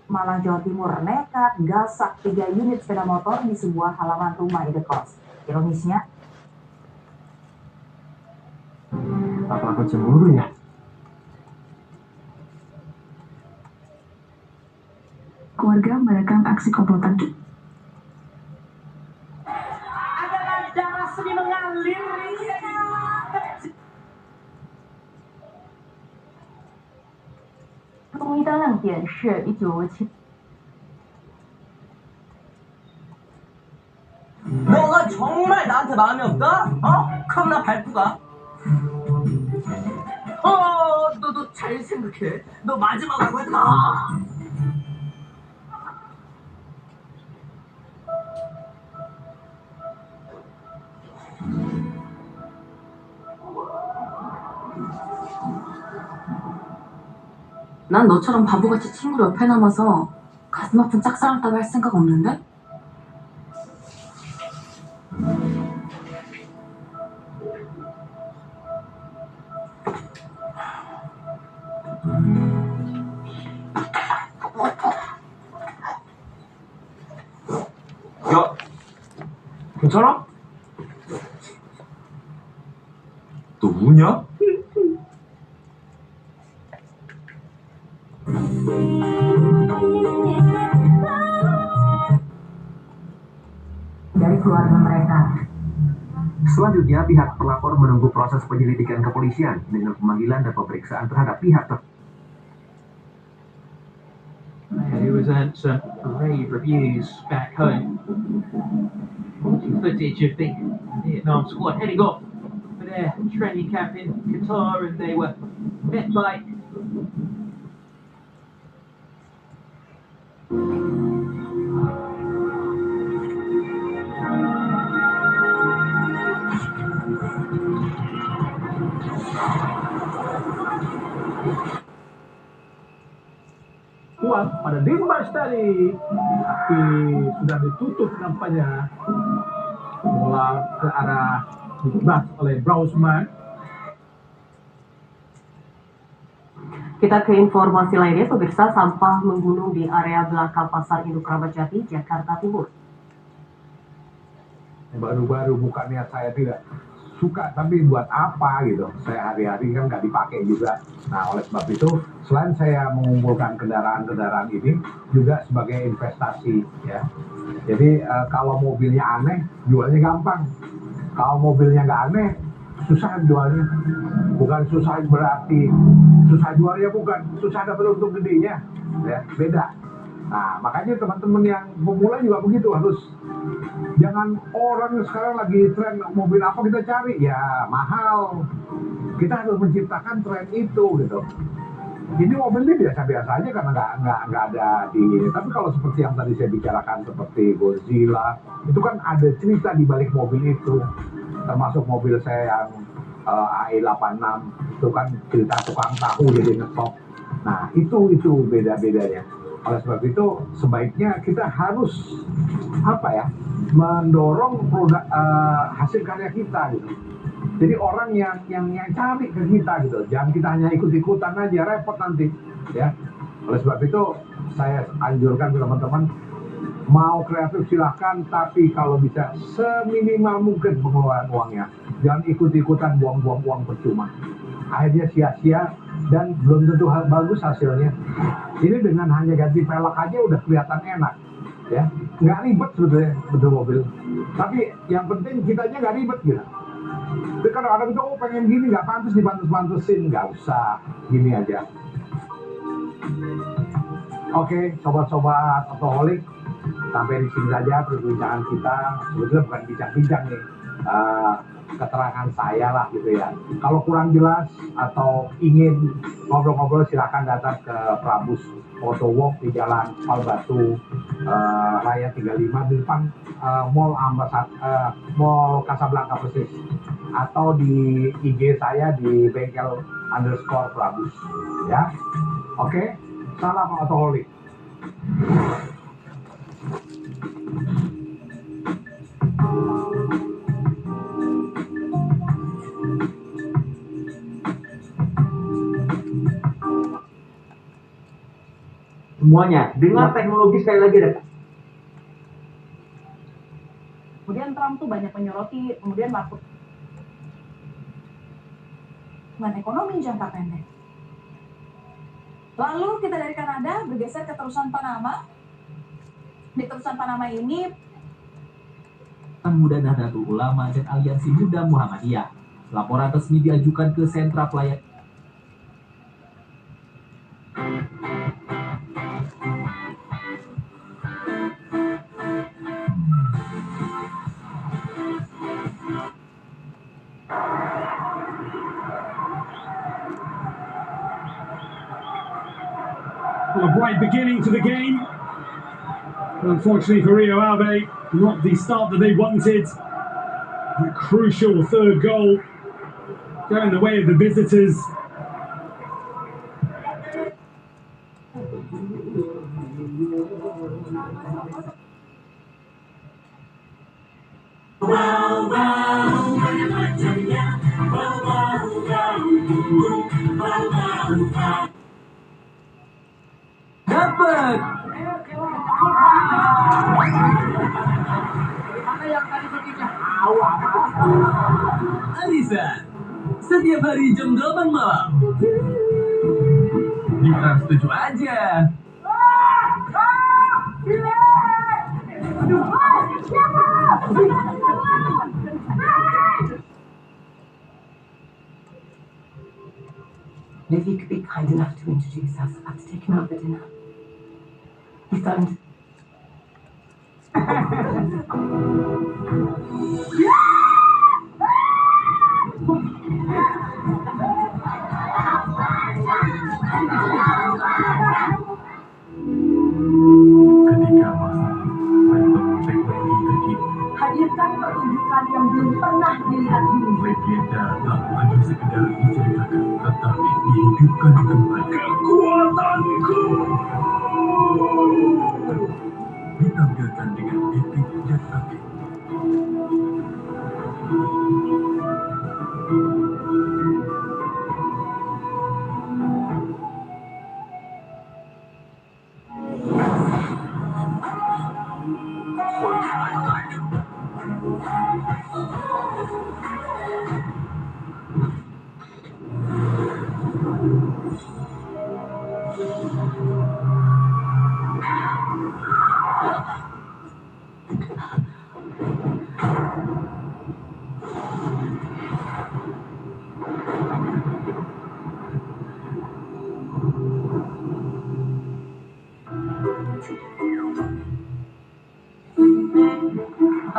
[SPEAKER 3] Malang, Jawa Timur nekat gasak 3 unit sepeda motor di sebuah halaman rumah indekos. Ironisnya,
[SPEAKER 16] Apa aku cemburu ya?
[SPEAKER 15] Keluarga merekam aksi komplotan.
[SPEAKER 14] Adalah darah seni mengalir.
[SPEAKER 17] 中医的亮点是1957。
[SPEAKER 20] 너가 정말 나한테 마음이 없다? 그럼 나 밟고 가. 너 잘 생각해. 너 마지막으로 했다.
[SPEAKER 22] 난 너처럼 바보같이 친구를 옆에 남아서 가슴 아픈 짝사랑 따위 할 생각 없는데?
[SPEAKER 11] 야, 괜찮아? 너 우냐?
[SPEAKER 3] dari keluarga mereka.
[SPEAKER 23] Selanjutnya, pihak pelapor menunggu proses penyelidikan kepolisian dengan pemanggilan dan pemeriksaan terhadap pihak
[SPEAKER 13] He was earned some rave reviews back home. Watching footage of the Vietnam squad heading off for their training camp in Qatar, and they were met by
[SPEAKER 10] Kuat pada Dimas tadi, tapi sudah ditutup nampaknya. Bola ke arah dibas oleh Brausman.
[SPEAKER 7] Kita ke informasi lainnya, pemirsa, sampah menggunung di area belakang Pasar Induk Kramat Jati, Jakarta Timur.
[SPEAKER 1] Baru-baru bukan niat saya tidak suka, tapi buat apa gitu, saya hari-hari kan nggak dipakai juga. Nah, oleh sebab itu selain saya mengumpulkan kendaraan-kendaraan ini juga sebagai investasi ya. Jadi kalau mobilnya aneh jualnya gampang, kalau mobilnya nggak aneh susah jualnya. Bukan susah berarti susah jualnya, bukan susah dapat untung gedenya ya, beda.
[SPEAKER 10] Nah, makanya teman-teman yang pemula juga begitu, harus jangan orang sekarang lagi tren mobil apa kita cari, ya mahal. Kita harus menciptakan tren itu gitu. Ini mobil ini biasa-biasa aja karena nggak ada di ini. Tapi kalau seperti yang tadi saya bicarakan seperti Godzilla, itu kan ada cerita di balik mobil itu. Termasuk mobil saya yang AE86 itu kan cerita tukang tahu jadi ngetop. Nah itu beda-bedanya. Oleh sebab itu sebaiknya kita harus mendorong produk hasil karya kita gitu. Jadi orang yang cari ke kita gitu, jangan kita hanya ikut-ikutan aja, repot nanti ya. Oleh sebab itu saya anjurkan ke teman-teman, mau kreatif silahkan, tapi kalau bisa seminimal mungkin pengeluaran uangnya. Jangan ikut-ikutan buang-buang uang percuma. Akhirnya sia-sia dan belum tentu bagus hasilnya. Ini dengan hanya ganti pelek aja udah kelihatan enak, ya. Nggak ribet sebetulnya betul mobil. Tapi yang penting kitanya nggak ribet gitu. Tapi kalau ada itu, pengen gini nggak pantas dipantes-pantesin, nggak usah, gini aja. Oke, sobat-sobat Otoholik, sampai di sini saja perbincangan kita. Sebetulnya bukan bincang-bincang nih, keterangan saya lah gitu ya. Kalau kurang jelas atau ingin ngobrol-ngobrol, silahkan datang ke Prabus Auto Walk di Jalan Palbatu Raya 35 di depan Mall Casablanca persis, atau di IG saya di bengkel_Prabus ya. Oke, salam Otoholik.
[SPEAKER 13] Semuanya dengan teknologi, sekali lagi deh.
[SPEAKER 3] Kemudian Trump tuh banyak menyoroti, kemudian laku dengan ekonomi jangka pendek. Lalu kita dari Kanada bergeser ke terusan Panama. Di terusan Panama ini,
[SPEAKER 2] Muda Nahdlatul Ulama dan Aliansi Muda Muhammadiyah. Laporan resmi diajukan ke sentra pelayan.
[SPEAKER 9] A bright beginning to the game. Unfortunately for Rio Ave, not the start that they wanted. A crucial third goal going the way of the visitors.
[SPEAKER 20] Dapat. Arisan setiap hari jam 8 malam di Trans 7 aja.
[SPEAKER 22] If you could be kind enough to introduce us, I'd take him out for dinner. He's done.
[SPEAKER 4] Ketika masa bertemu teknologi terkini,
[SPEAKER 7] Hadirkan pertunjukan yang belum pernah dilihat dulu.
[SPEAKER 4] legenda tak lagi sekedar diceritakan, tetapi dihidupkan kembali. Kekuatanku ditampilkan dengan etik dan apik.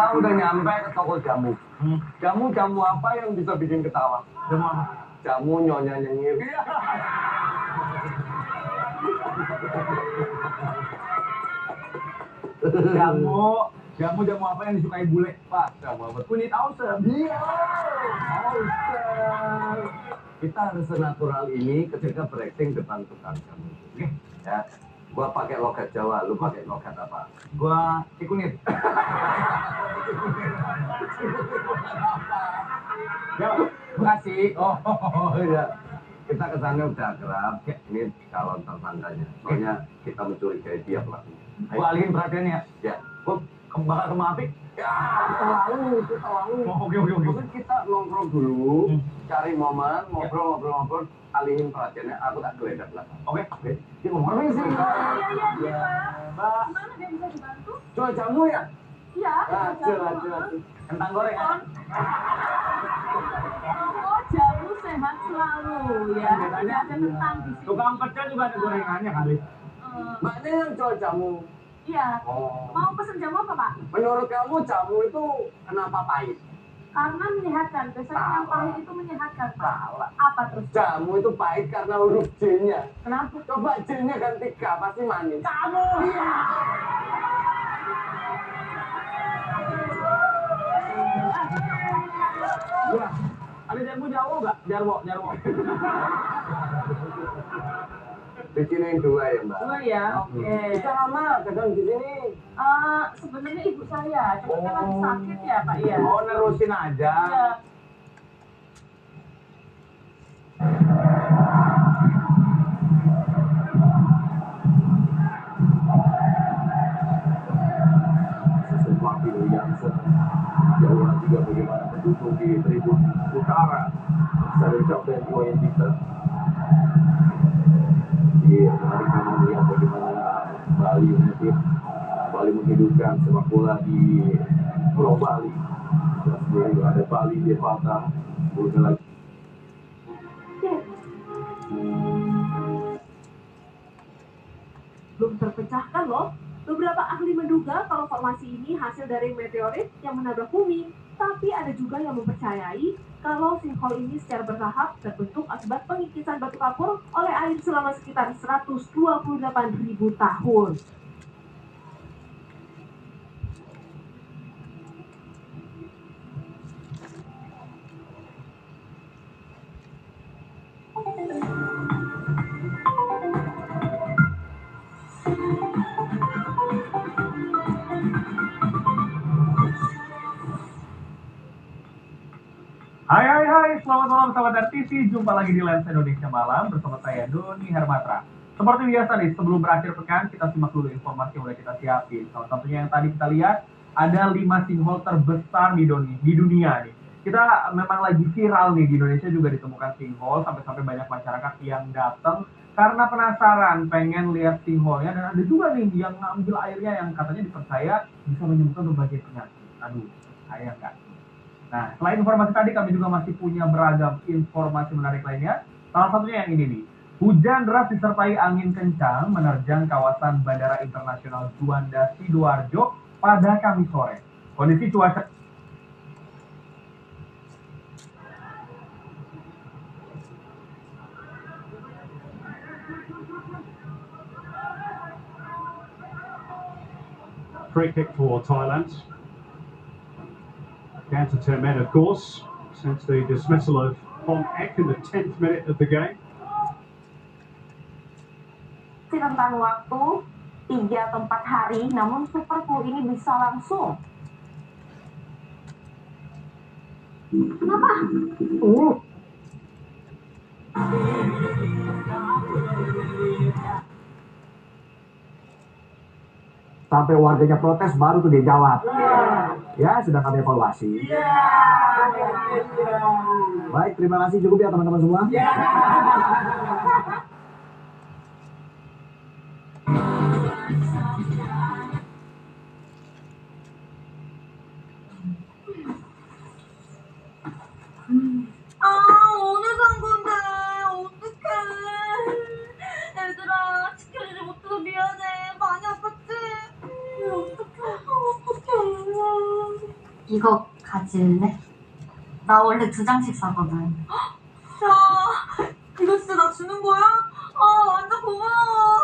[SPEAKER 11] Kita udah nyampe ke toko jamu. Jamu apa yang bisa bikin ketawa?
[SPEAKER 10] Jamu apa?
[SPEAKER 11] Jamu Nyonya Nyengir.
[SPEAKER 10] Jamu apa yang disukai bule?
[SPEAKER 11] Pak, jamu apa?
[SPEAKER 10] Kunyit ausem.
[SPEAKER 11] Iya. Ausem. Kita harus senatural ini ketika berakting depan tukang jamu. Oke? Ya. Gua pakai logat Jawa, lu pakai logat apa?
[SPEAKER 10] Gua Cikunir.
[SPEAKER 11] Ya, makasih. Oh, iya. Kita kesannya udah akrab. Ini calon tersangkanya. Soalnya kita mencurigai dia pelakunya.
[SPEAKER 10] Gua alihin perhatiannya.
[SPEAKER 11] Ya.
[SPEAKER 10] Gua bakal kemana api?
[SPEAKER 11] Ya, kita lalu.
[SPEAKER 10] Oh, oke.
[SPEAKER 11] Mungkin kita nongkrong dulu, cari momen, ngobrol, alihin perhatiannya. Aku tak geledah belakang.
[SPEAKER 10] Oke.
[SPEAKER 11] Dia ngomong sih.
[SPEAKER 15] Iya,
[SPEAKER 11] Mbak.
[SPEAKER 15] Gimana dia bisa dibantu?
[SPEAKER 11] Jual jamu ya?
[SPEAKER 15] Iya.
[SPEAKER 11] Jual.
[SPEAKER 10] Kentang goreng kan?
[SPEAKER 15] Oh, jamu sehat selalu ya. Tidak ada kentang di sini.
[SPEAKER 10] Tukang pecel juga ada gorengannya kali.
[SPEAKER 11] Mbak ini yang jual jamu.
[SPEAKER 15] Iya.
[SPEAKER 11] Oh.
[SPEAKER 15] Mau pesen jamu apa, Pak?
[SPEAKER 11] Menurut kamu jamu itu kenapa pahit?
[SPEAKER 15] Karena menyehatkan. Biasanya yang pahit itu menyehatkan, Pak.
[SPEAKER 11] Salah.
[SPEAKER 15] Apa terus?
[SPEAKER 11] Jamu itu pahit karena huruf J-nya.
[SPEAKER 15] Kenapa?
[SPEAKER 11] Coba J-nya ganti K, pasti manis.
[SPEAKER 15] Jamu.
[SPEAKER 11] Iya.
[SPEAKER 10] Wah, ada jamu Jawa nggak? Jarwo.
[SPEAKER 11] Bikinin 2 ya, Mbak.
[SPEAKER 15] 2 ya, oke.
[SPEAKER 11] Bisa lama dagang di sini.
[SPEAKER 15] Sebenarnya ibu saya, cuma kan lagi sakit ya, Pak ya.
[SPEAKER 10] Oh, nerusin aja.
[SPEAKER 15] Iya.
[SPEAKER 11] Sesuatu video yang jauh juga bagaimana mendukung di tribun utara. Saya ucapkan poin kita. Iya, kemarin kami melihat bagaimana Bali menghidupkan sepak bola di Pulau Bali. Dan sendiri ada Bali di Fatah, sebelumnya lagi.
[SPEAKER 7] Belum terpecahkan loh. Beberapa ahli menduga kalau formasi ini hasil dari meteorit yang menabrak bumi. Tapi ada juga yang mempercayai kalau sinkhole ini secara bertahap terbentuk akibat pengikisan batu kapur oleh air selama sekitar 128.000 tahun.
[SPEAKER 10] Hai, selamat malam sahabat RTV. Jumpa lagi di Lens Indonesia Malam bersama saya Doni Hermatra. Seperti biasa nih, sebelum berakhir pekan kita simak dulu informasi yang udah kita siapin. Salah satunya yang tadi kita lihat ada 5 sinkhole terbesar di dunia nih. Kita memang lagi viral nih, di Indonesia juga ditemukan sinkhole, sampai-sampai banyak masyarakat yang datang karena penasaran pengen lihat sinkhole-nya, dan ada juga nih yang ngambil airnya yang katanya dipercaya bisa menyembuhkan berbagai penyakit. Aduh, saya nggak. Nah, selain informasi tadi, kami juga masih punya beragam informasi menarik lainnya. Salah satunya yang ini nih. Hujan deras disertai angin kencang menerjang kawasan Bandara Internasional Juanda Sidoarjo pada Kamis sore. Kondisi cuaca
[SPEAKER 9] Free kick for Thailand. Down to 10 men, of course, since the dismissal of Hong Ek in the 10th minute of the game.
[SPEAKER 15] Rentang waktu 3 atau 4 hari, namun Super Flu ini bisa langsung.
[SPEAKER 7] Kenapa?
[SPEAKER 5] Sampai warganya protes baru tuh dia jawab. Ya, sedang kami evaluasi. Baik, terima kasih, cukup ya teman-teman semua.
[SPEAKER 15] 오늘 산 건데 어떡해. 얘들아, 지켜주지 못해서 미안해. 많이 아팠지? 어떡해.
[SPEAKER 17] 이거 가질래? 나 원래 2장씩 사거든.
[SPEAKER 22] 야, 이거 진짜 나 주는 거야? 완전 고마워.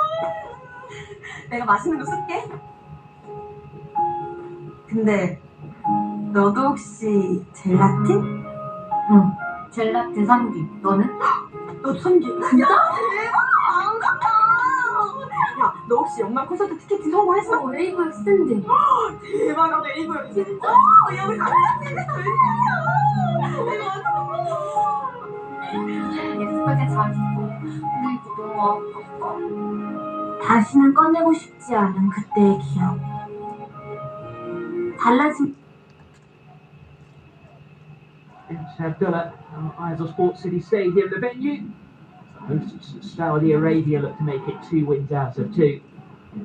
[SPEAKER 22] 내가 맛있는 거 쓸게. 근데 너도 혹시 젤라틴?
[SPEAKER 17] 응, 젤라틴 3기. 너는?
[SPEAKER 22] 너 3기. 진짜? 대박! 안 갔다. 야, 너 혹시 연말 콘서트 티켓팅 성공했어?
[SPEAKER 17] 네이버 스탠딩.
[SPEAKER 22] 대박이다, 네이버 여기. 야, 우리 같이 ven이야. 내가 완전 고마워.
[SPEAKER 17] 예쁘게 잘 입고. 근데 이거 너무 아깝다.
[SPEAKER 7] 다시는 꺼내고 싶지 않은 그때의 기억. 달라진
[SPEAKER 13] Abdullah, Aysel Sports City Stadium, the venue. Hosts Saudi Arabia look to make it 2 wins out of 2.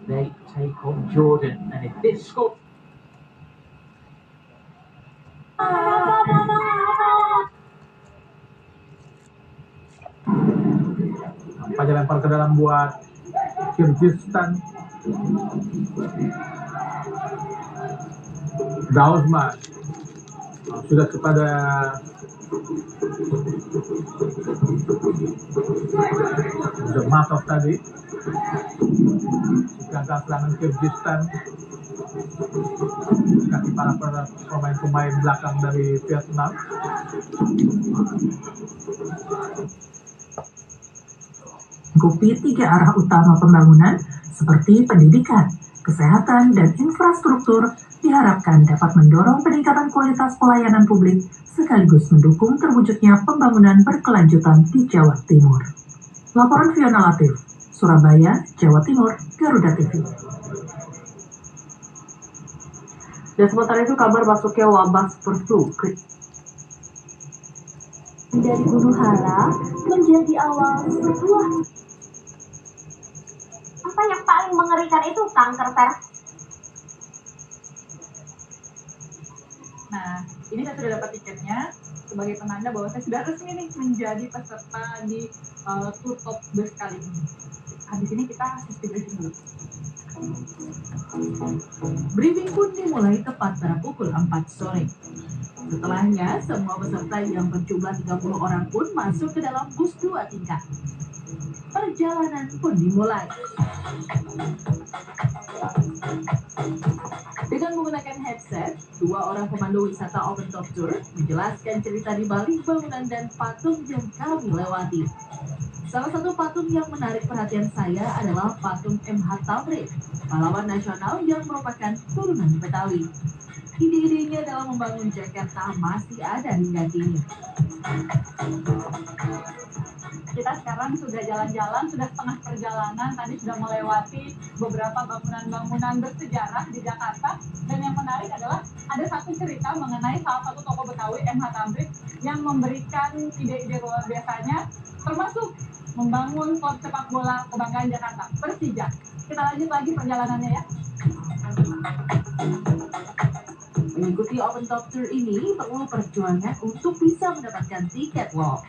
[SPEAKER 13] They take on Jordan, and if this score.
[SPEAKER 10] Nampaknya lempar ke dalam buat Kyrgyzstan. Dausman sudah kepada Matov tadi. Gagal serangan Kyrgyzstan. Kaki para pemain belakang dari Vietnam.
[SPEAKER 8] Mencukupi 3 arah utama pembangunan seperti pendidikan, kesehatan, dan infrastruktur diharapkan dapat mendorong peningkatan kualitas pelayanan publik sekaligus mendukung terwujudnya pembangunan berkelanjutan di Jawa Timur. Laporan Fiona Latif, Surabaya, Jawa Timur, Garuda TV.
[SPEAKER 22] Dan sementara itu kabar masuknya wabah flu
[SPEAKER 7] dari Gunung Hara menjadi awal sebuah.
[SPEAKER 14] Apa yang paling mengerikan itu kanker darah.
[SPEAKER 12] Nah, ini saya sudah dapat tiketnya sebagai penanda bahwa saya sudah resmi nih menjadi peserta di tour top bus kali ini. Habis ini kita briefing dulu.
[SPEAKER 8] Briefing pun dimulai tepat pada pukul 4 sore. Setelahnya, semua peserta yang berjumlah 30 orang pun masuk ke dalam bus 2 tingkat. Perjalanan pun dimulai. Dengan menggunakan headset, 2 orang pemandu wisata Open Top Tour menjelaskan cerita di balik bangunan dan patung yang kami lewati. Salah satu patung yang menarik perhatian saya adalah patung MH Tamrin, pahlawan nasional yang merupakan turunan Betawi. Ide-idenya dalam membangun Jakarta masih ada hingga kini.
[SPEAKER 12] Kita sekarang sudah jalan-jalan, sudah setengah perjalanan, tadi sudah melewati beberapa bangunan-bangunan bersejarah di Jakarta. Dan yang menarik adalah ada satu cerita mengenai salah satu tokoh Betawi, MH Tamrin, yang memberikan ide-ide luar biasanya, termasuk membangun klub sepak bola kebanggaan Jakarta, Persija. Kita lanjut lagi perjalanannya ya.
[SPEAKER 8] Mengikuti Open Top Tour ini perlu perjuangan untuk bisa mendapatkan tiket loh.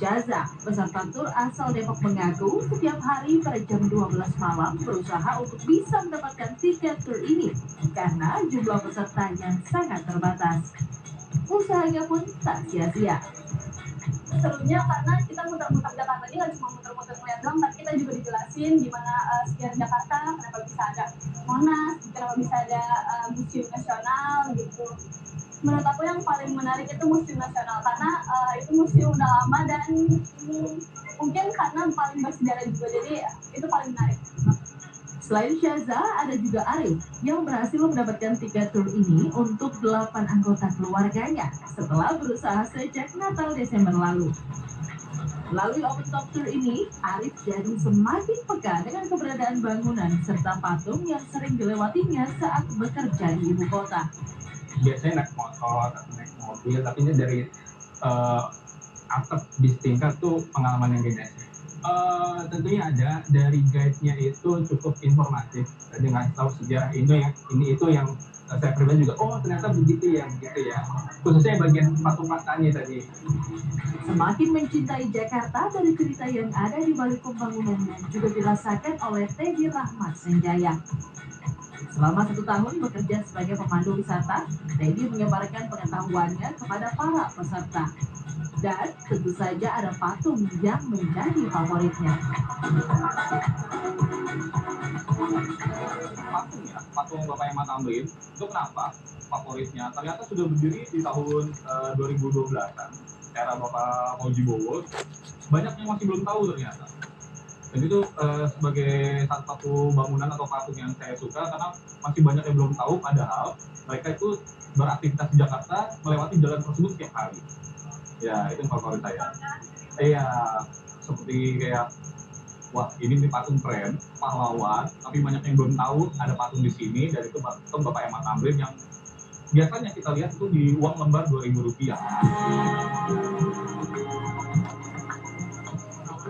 [SPEAKER 8] Jaza, peserta tur asal Depok mengaku setiap hari pada jam 12 malam berusaha untuk bisa mendapatkan tiket tur ini karena jumlah peserta yang sangat terbatas. Usahanya pun tak sia-sia.
[SPEAKER 12] Serunya karena kita muter-muter Jakarta ini nggak cuma muter-muter ngeliat doang, tapi kita juga dijelasin gimana sekitar Jakarta, kenapa bisa ada Monas, kenapa bisa ada Museum Nasional gitu. Menurut aku yang paling menarik itu Museum Nasional karena itu museum udah lama dan mungkin karena paling bersejarah juga, jadi itu paling menarik.
[SPEAKER 8] Selain Syaza, ada juga Arif yang berhasil mendapatkan tiket tur ini untuk 8 anggota keluarganya setelah berusaha sejak Natal Desember lalu. Melalui Open Top Tour ini, Arif jadi semakin peka dengan keberadaan bangunan serta patung yang sering dilewatinya saat bekerja di ibu kota.
[SPEAKER 21] Biasanya naik motor, naik mobil, tapi ini dari atap bis tingkat tuh pengalaman yang beda sih. Tentunya ada dari guide-nya itu cukup informatif. Tadi nggak tahu sejarah ini itu yang saya pribadi juga. Oh ternyata begitu ya. Khususnya bagian patung-patungnya tadi.
[SPEAKER 8] Semakin mencintai Jakarta dari cerita yang ada di balik pembangunannya juga dirasakan oleh Teddy Rahmat Senjaya. Selama 1 tahun bekerja sebagai pemandu wisata, Teddy menyebarkan pengetahuannya kepada para peserta. Dan tentu saja ada patung yang menjadi favoritnya.
[SPEAKER 6] Patung Bapak Hemat Tamrin itu kenapa favoritnya? Ternyata sudah berdiri di tahun 2012-an, era Bapak Fauji-Bowo. Banyak yang masih belum tahu ternyata. Dan itu sebagai salah satu bangunan atau patung yang saya suka karena masih banyak yang belum tahu, padahal mereka itu beraktivitas di Jakarta melewati jalan tersebut setiap hari. Ya, itu favorit saya. Iya, seperti kayak wah, ini nih patung keren, pahlawan, tapi banyak yang belum tahu ada patung di sini, dan itu patung Bapak Hemat Tamrin yang biasanya kita lihat itu di uang lembar Rp2.000.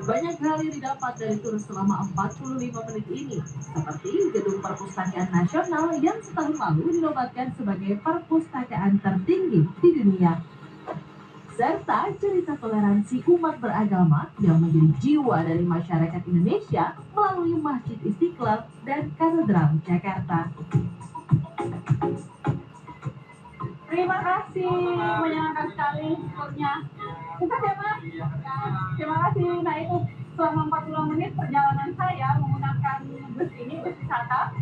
[SPEAKER 8] Banyak hal yang didapat dari tur selama 45 menit ini, seperti Gedung Perpustakaan Nasional yang setahun lalu dinobatkan sebagai perpustakaan tertinggi di dunia. Serta cerita toleransi umat beragama yang menjadi jiwa dari masyarakat Indonesia melalui Masjid Istiqlal dan Katedral Jakarta.
[SPEAKER 12] Terima kasih, menyenangkan sekali turnya. Kita ya, Mas? Terima kasih. Nah, itu selama 40 menit perjalanan saya menggunakan bus ini, bus wisata.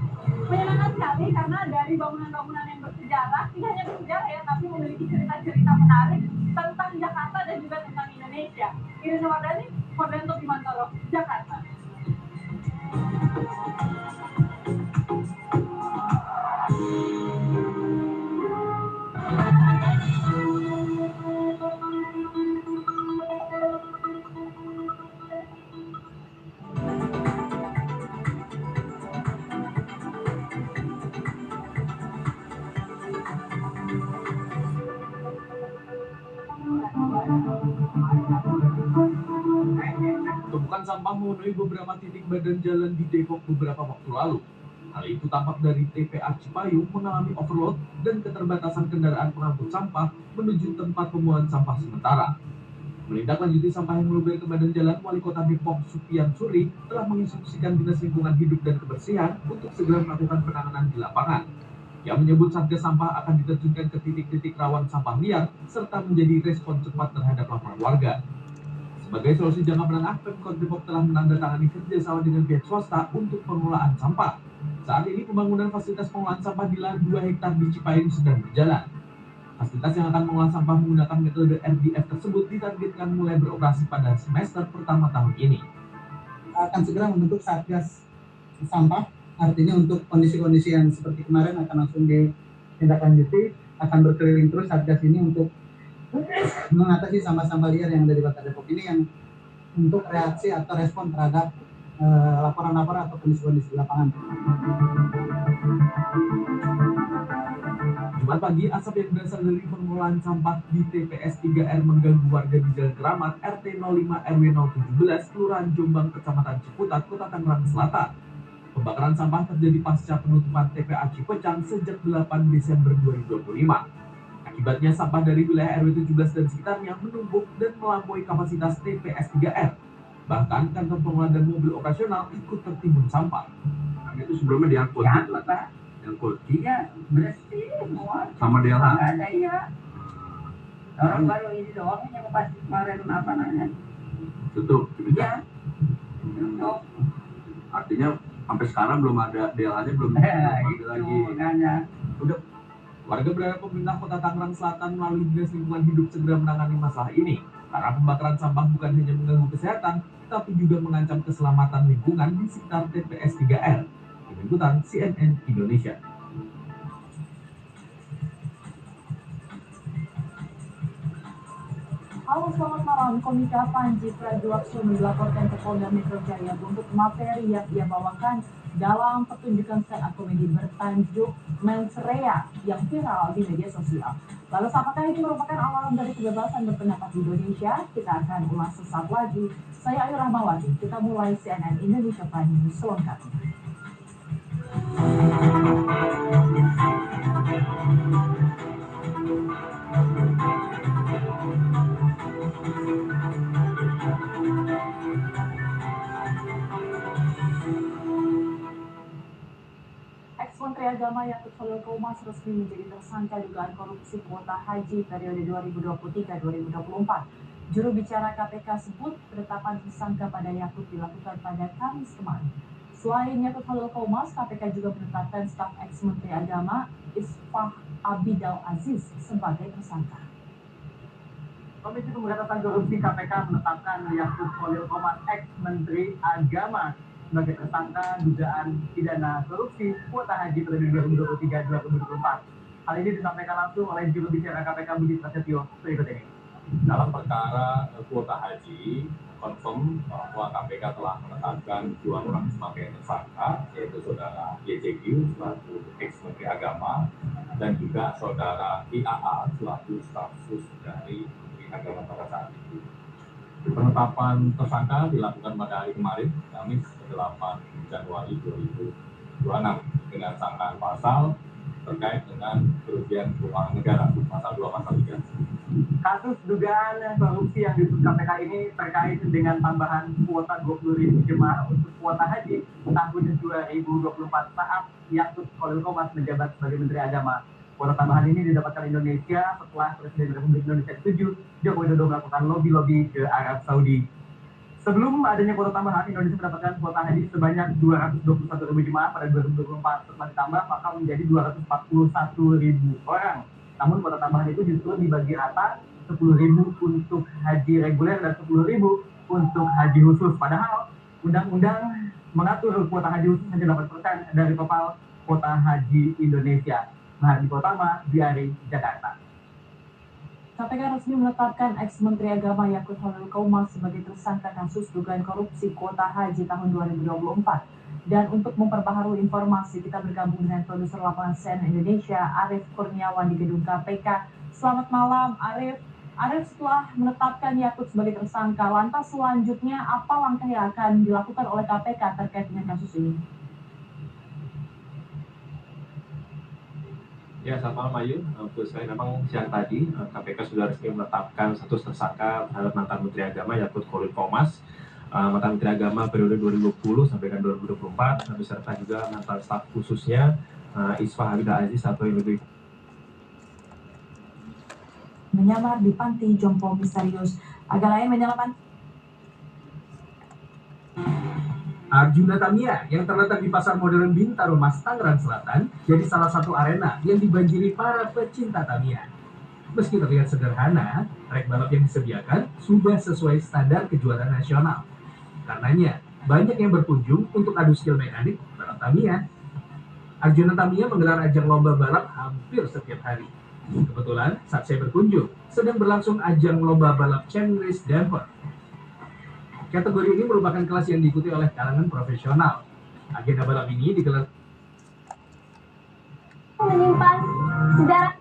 [SPEAKER 12] Menyenangkan sekali karena dari bangunan-bangunan yang bersejarah, tidak hanya bersejarah ya, tapi memiliki cerita-cerita menarik tentang Jakarta dan juga tentang Indonesia. Irina Wardani, Fordanto Bimantoro, Jakarta.
[SPEAKER 2] Tumpukan sampah memenuhi beberapa titik badan jalan di Depok beberapa waktu lalu. Hal itu tampak dari TPA Cipayung mengalami overload dan keterbatasan kendaraan pengangkut sampah menuju tempat pembuangan sampah sementara. Menindaklanjuti sampah yang meluber ke badan jalan, Wali Kota Depok Supian Suri telah menginstruksikan Dinas Lingkungan Hidup dan Kebersihan untuk segera melakukan penanganan di lapangan. Yang menyebut Satgas Sampah akan diterjunkan ke titik-titik rawan sampah liar serta menjadi respon cepat terhadap laporan warga. Sebagai solusi jangka menengah, Pemkot Depok telah menandatangani kerjasama dengan pihak swasta untuk pengelolaan sampah. Saat ini pembangunan fasilitas pengolahan sampah di lahan 2 hektar di Cipayung sedang berjalan. Fasilitas yang akan mengolah sampah menggunakan metode RDF tersebut ditargetkan mulai beroperasi pada semester pertama tahun ini.
[SPEAKER 18] Akan segera membentuk Satgas Sampah, artinya untuk kondisi-kondisi yang seperti kemarin akan langsung ditindaklanjuti, akan berkeliling terus Satgas ini untuk mengatasi sampah-sampah liar yang ada di Kota Depok ini, yang untuk reaksi atau respon terhadap laporan-laporan atau kondisi-kondisi di lapangan.
[SPEAKER 2] Jumat pagi, asap yang berasal dari pengelolaan sampah di TPS 3R mengganggu warga di Jalan Keramat, RT 05 RW 017, Kelurahan Jombang, Kecamatan Ciputat, Kota Tangerang Selatan. Pembakaran sampah terjadi pasca penutupan TPA Cipecang sejak 8 Desember 2025. Akibatnya sampah dari wilayah RW 17 dan sekitarnya menumpuk dan melampaui kapasitas TPS 3R. Bahkan kantor pengelola dan mobil operasional ikut tertimbun sampah.
[SPEAKER 11] Itu sebelumnya diangkut.
[SPEAKER 19] Diangkut, Pak.
[SPEAKER 11] Diangkut.
[SPEAKER 19] Iya, bersih semua.
[SPEAKER 11] Sama DLH?
[SPEAKER 19] Nggak ada, iya. Orang baru ini doang yang pas kemarin apa namanya.
[SPEAKER 11] Tutup.
[SPEAKER 19] Iya. Tutup.
[SPEAKER 11] Artinya sampai sekarang belum ada DLH-nya, belum
[SPEAKER 19] Itu
[SPEAKER 11] lagi.
[SPEAKER 19] makanya.
[SPEAKER 2] Udah. Warga berharap pemerintah Kota Tangerang Selatan melalui Dinas Lingkungan Hidup segera menangani masalah ini. Karena pembakaran sampah bukan hanya mengganggu kesehatan, tapi juga mengancam keselamatan lingkungan di sekitar TPS 3R. Tim Liputan CNN Indonesia.
[SPEAKER 3] Halo, selamat malam. Komika Panji Pragiwaksono dilaporkan ke Polda Metro Jaya untuk materi yang ia bawakan dalam pertunjukan stand-up komedi bertajuk Mensrea yang viral di media sosial. Lalu apakah itu merupakan awalan dari kebebasan berpendapat di Indonesia? Kita akan ulas sesaat lagi. Saya Ayu Rahmawati. Kita mulai CNN Indonesia Prime News selengkapnya. Agama Yakut Khalil Qomas resmi menjadi tersangka dugaan korupsi kuota haji periode 2023-2024. Juru bicara KPK sebut penetapan tersangka pada Yakut dilakukan pada Kamis kemarin. Selain Yakut Khalil Qomas, KPK juga menetapkan staf ex-Menteri Agama Isfah Abidal Aziz sebagai tersangka.
[SPEAKER 1] Komisi Pemberantasan Korupsi KPK menetapkan Yakut Khalil Qomas ex-Menteri Agama sebagai tersangka dugaan pidana korupsi kuota haji periode 2023-2024. Hal ini disampaikan langsung oleh juru bicara KPK Budi Prasetyo berikut ini.
[SPEAKER 6] Dalam perkara kuota haji, confirm bahwa KPK telah menetapkan dua orang sebagai tersangka, yaitu saudara YCQ selaku ex-Menteri Agama dan juga saudara IAA selaku staf khusus dari Menteri Agama pada saat itu. Penetapan tersangka dilakukan pada hari kemarin, Kamis 8 Januari 2026 dengan sangkaan pasal terkait dengan kerugian keuangan negara, pasal 2 pasal 3.
[SPEAKER 1] Kasus dugaan korupsi yang diusut KPK ini terkait dengan tambahan kuota 20.000 jemaah untuk kuota haji tahun 2024 saat Yakut Khalil Qomas menjabat sebagai Menteri Agama. Kuota tambahan ini didapatkan Indonesia setelah Presiden Republik Indonesia ke-7 Joko Widodo melakukan lobby-lobby ke Arab Saudi. Sebelum adanya kuota tambahan, Indonesia mendapatkan kuota haji sebanyak 221.000 jemaah pada 2024. Setelah ditambah, maka menjadi 241.000 orang. Namun kuota tambahan itu justru dibagi rata 10.000 untuk haji reguler dan 10.000 untuk haji khusus. Padahal undang-undang mengatur kuota haji khusus hanya 8% dari total kuota haji Indonesia. Mahardika Utama, Diari, Jakarta.
[SPEAKER 3] KPK resmi menetapkan ex-Menteri Agama Yakut Khalil Qomas sebagai tersangka kasus dugaan korupsi kuota haji tahun 2024. Dan untuk memperbaharui informasi, kita bergabung dengan produser lapangan CNN Indonesia, Arief Kurniawan di gedung KPK. Selamat malam, Arief. Arief, setelah menetapkan Yakut sebagai tersangka, lantas selanjutnya apa langkah yang akan dilakukan oleh KPK terkait dengan kasus ini?
[SPEAKER 16] Ya, selamat malam Ayu. Betul sekali, memang siang tadi KPK sudah resmi menetapkan status tersangka terhadap mantan Menteri Agama Yakut Khalil Qomas, mantan Menteri Agama periode 2020 sampai dengan 2024, beserta juga mantan staf khususnya Isfah Abidal Aziz atau yang lebih
[SPEAKER 3] menyamar di panti jompo misterius. Agak lain menyalakan
[SPEAKER 2] Arjuna Tamiya yang terletak di Pasar Modern Bintaro Mas, Tangerang Selatan jadi salah satu arena yang dibanjiri para pecinta Tamiya. Meski terlihat sederhana, trek balap yang disediakan sudah sesuai standar kejuaraan nasional. Karenanya, banyak yang berkunjung untuk adu skill mekanik balap Tamiya. Arjuna Tamiya menggelar ajang lomba balap hampir setiap hari. Kebetulan, saat saya berkunjung, sedang berlangsung ajang lomba balap Cheng Race Damper. Kategori ini merupakan kelas yang diikuti oleh kalangan profesional. Agenda balap ini digelar
[SPEAKER 3] menyimpan sejarah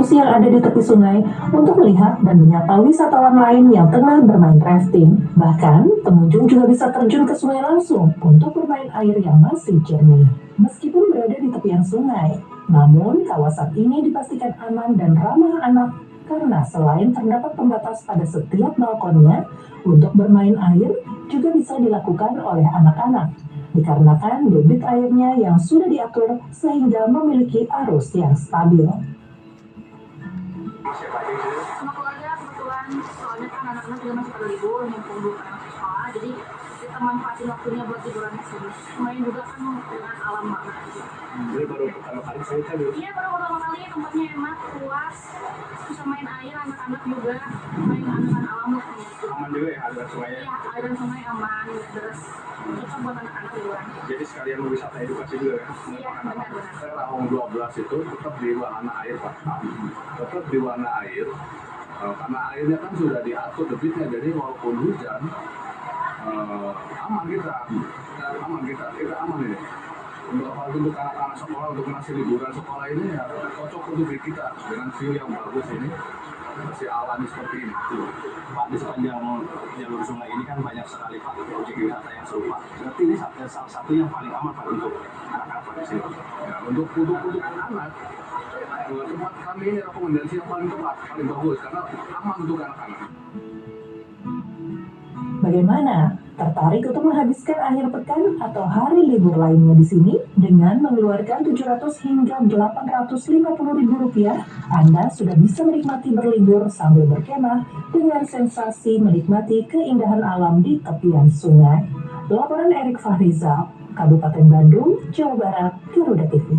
[SPEAKER 3] yang ada di tepi sungai untuk melihat dan menyapa wisatawan lain yang tengah bermain rafting. Bahkan, pengunjung juga bisa terjun ke sungai langsung untuk bermain air yang masih jernih. Meskipun berada di tepian sungai, namun kawasan ini dipastikan aman dan ramah anak karena selain terdapat pembatas pada setiap balkonnya, untuk bermain air juga bisa dilakukan oleh anak-anak. Dikarenakan debit airnya yang sudah diatur sehingga memiliki arus yang stabil.
[SPEAKER 22] Sama keluarga kebetulan, soalnya kan anak-anak juga masih pada libur, mumpung belum pada masuk sekolah, jadi kita manfaatin waktunya buat liburan di sini. Lumayan juga kan dengan alam banget.
[SPEAKER 11] Ini baru pertama kali saya kan?
[SPEAKER 22] Iya, baru pertama kali, tempatnya enak, luas, bisa main air, anak-anak juga main anak-anak alam lah.
[SPEAKER 11] Aman juga ya aliran sungainya?
[SPEAKER 22] Iya, aliran sungai aman, deras. Itu buat anak-anak liburan.
[SPEAKER 11] Jadi sekalian wisata edukasi juga kan?
[SPEAKER 22] Iya, benar-benar.
[SPEAKER 11] Saya Rahong 12 itu tetap di warna air Pak. Tetap di warna air. Karena airnya kan sudah diatur debitnya, jadi walaupun hujan, aman kita aman ini. Untuk anak-anak sekolah, untuk ngasih liburan sekolah ini ya cocok untuk diri kita dengan view yang bagus ini, masih alami seperti ini.
[SPEAKER 23] Pak, di sepanjang jalur sungai ini kan banyak sekali Pak objek wisata yang serupa. Berarti ini salah satu yang paling aman Pak untuk anak-anak Pak di sini.
[SPEAKER 11] Ya, untuk anak-anak, tempat kami ini rekomendasi yang paling tepat, paling bagus karena aman untuk anak-anak.
[SPEAKER 3] Bagaimana? Tertarik untuk menghabiskan akhir pekan atau hari libur lainnya di sini? Dengan mengeluarkan 700 hingga 850 ribu rupiah, Anda sudah bisa menikmati berlibur sambil berkemah dengan sensasi menikmati keindahan alam di tepian sungai. Laporan Erik Fahrizal, Kabupaten Bandung, Jawa Barat, Garuda TV.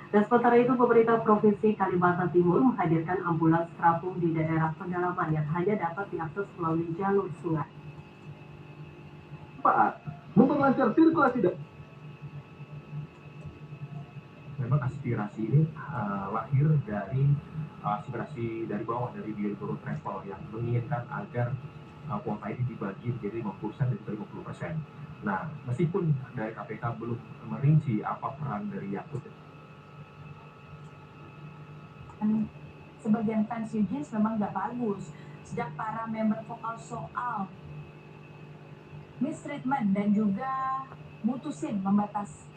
[SPEAKER 7] Dan sementara itu, pemerintah Provinsi Kalimantan Timur menghadirkan ambulans terapung di daerah pedalaman yang hanya dapat diakses melalui jalur sungai.
[SPEAKER 5] Pak, memperlancar sirkulasi dan
[SPEAKER 16] memang aspirasi ini lahir dari aspirasi dari bawah, dari Direktur Travel yang menginginkan agar kuota ini dibagi menjadi 50% dan 50%. Nah, meskipun dari KPK belum merinci apa peran dari Yakut,
[SPEAKER 3] sebagian fans Eugene memang nggak bagus sejak para member vokal soal mistreatment dan juga mutusin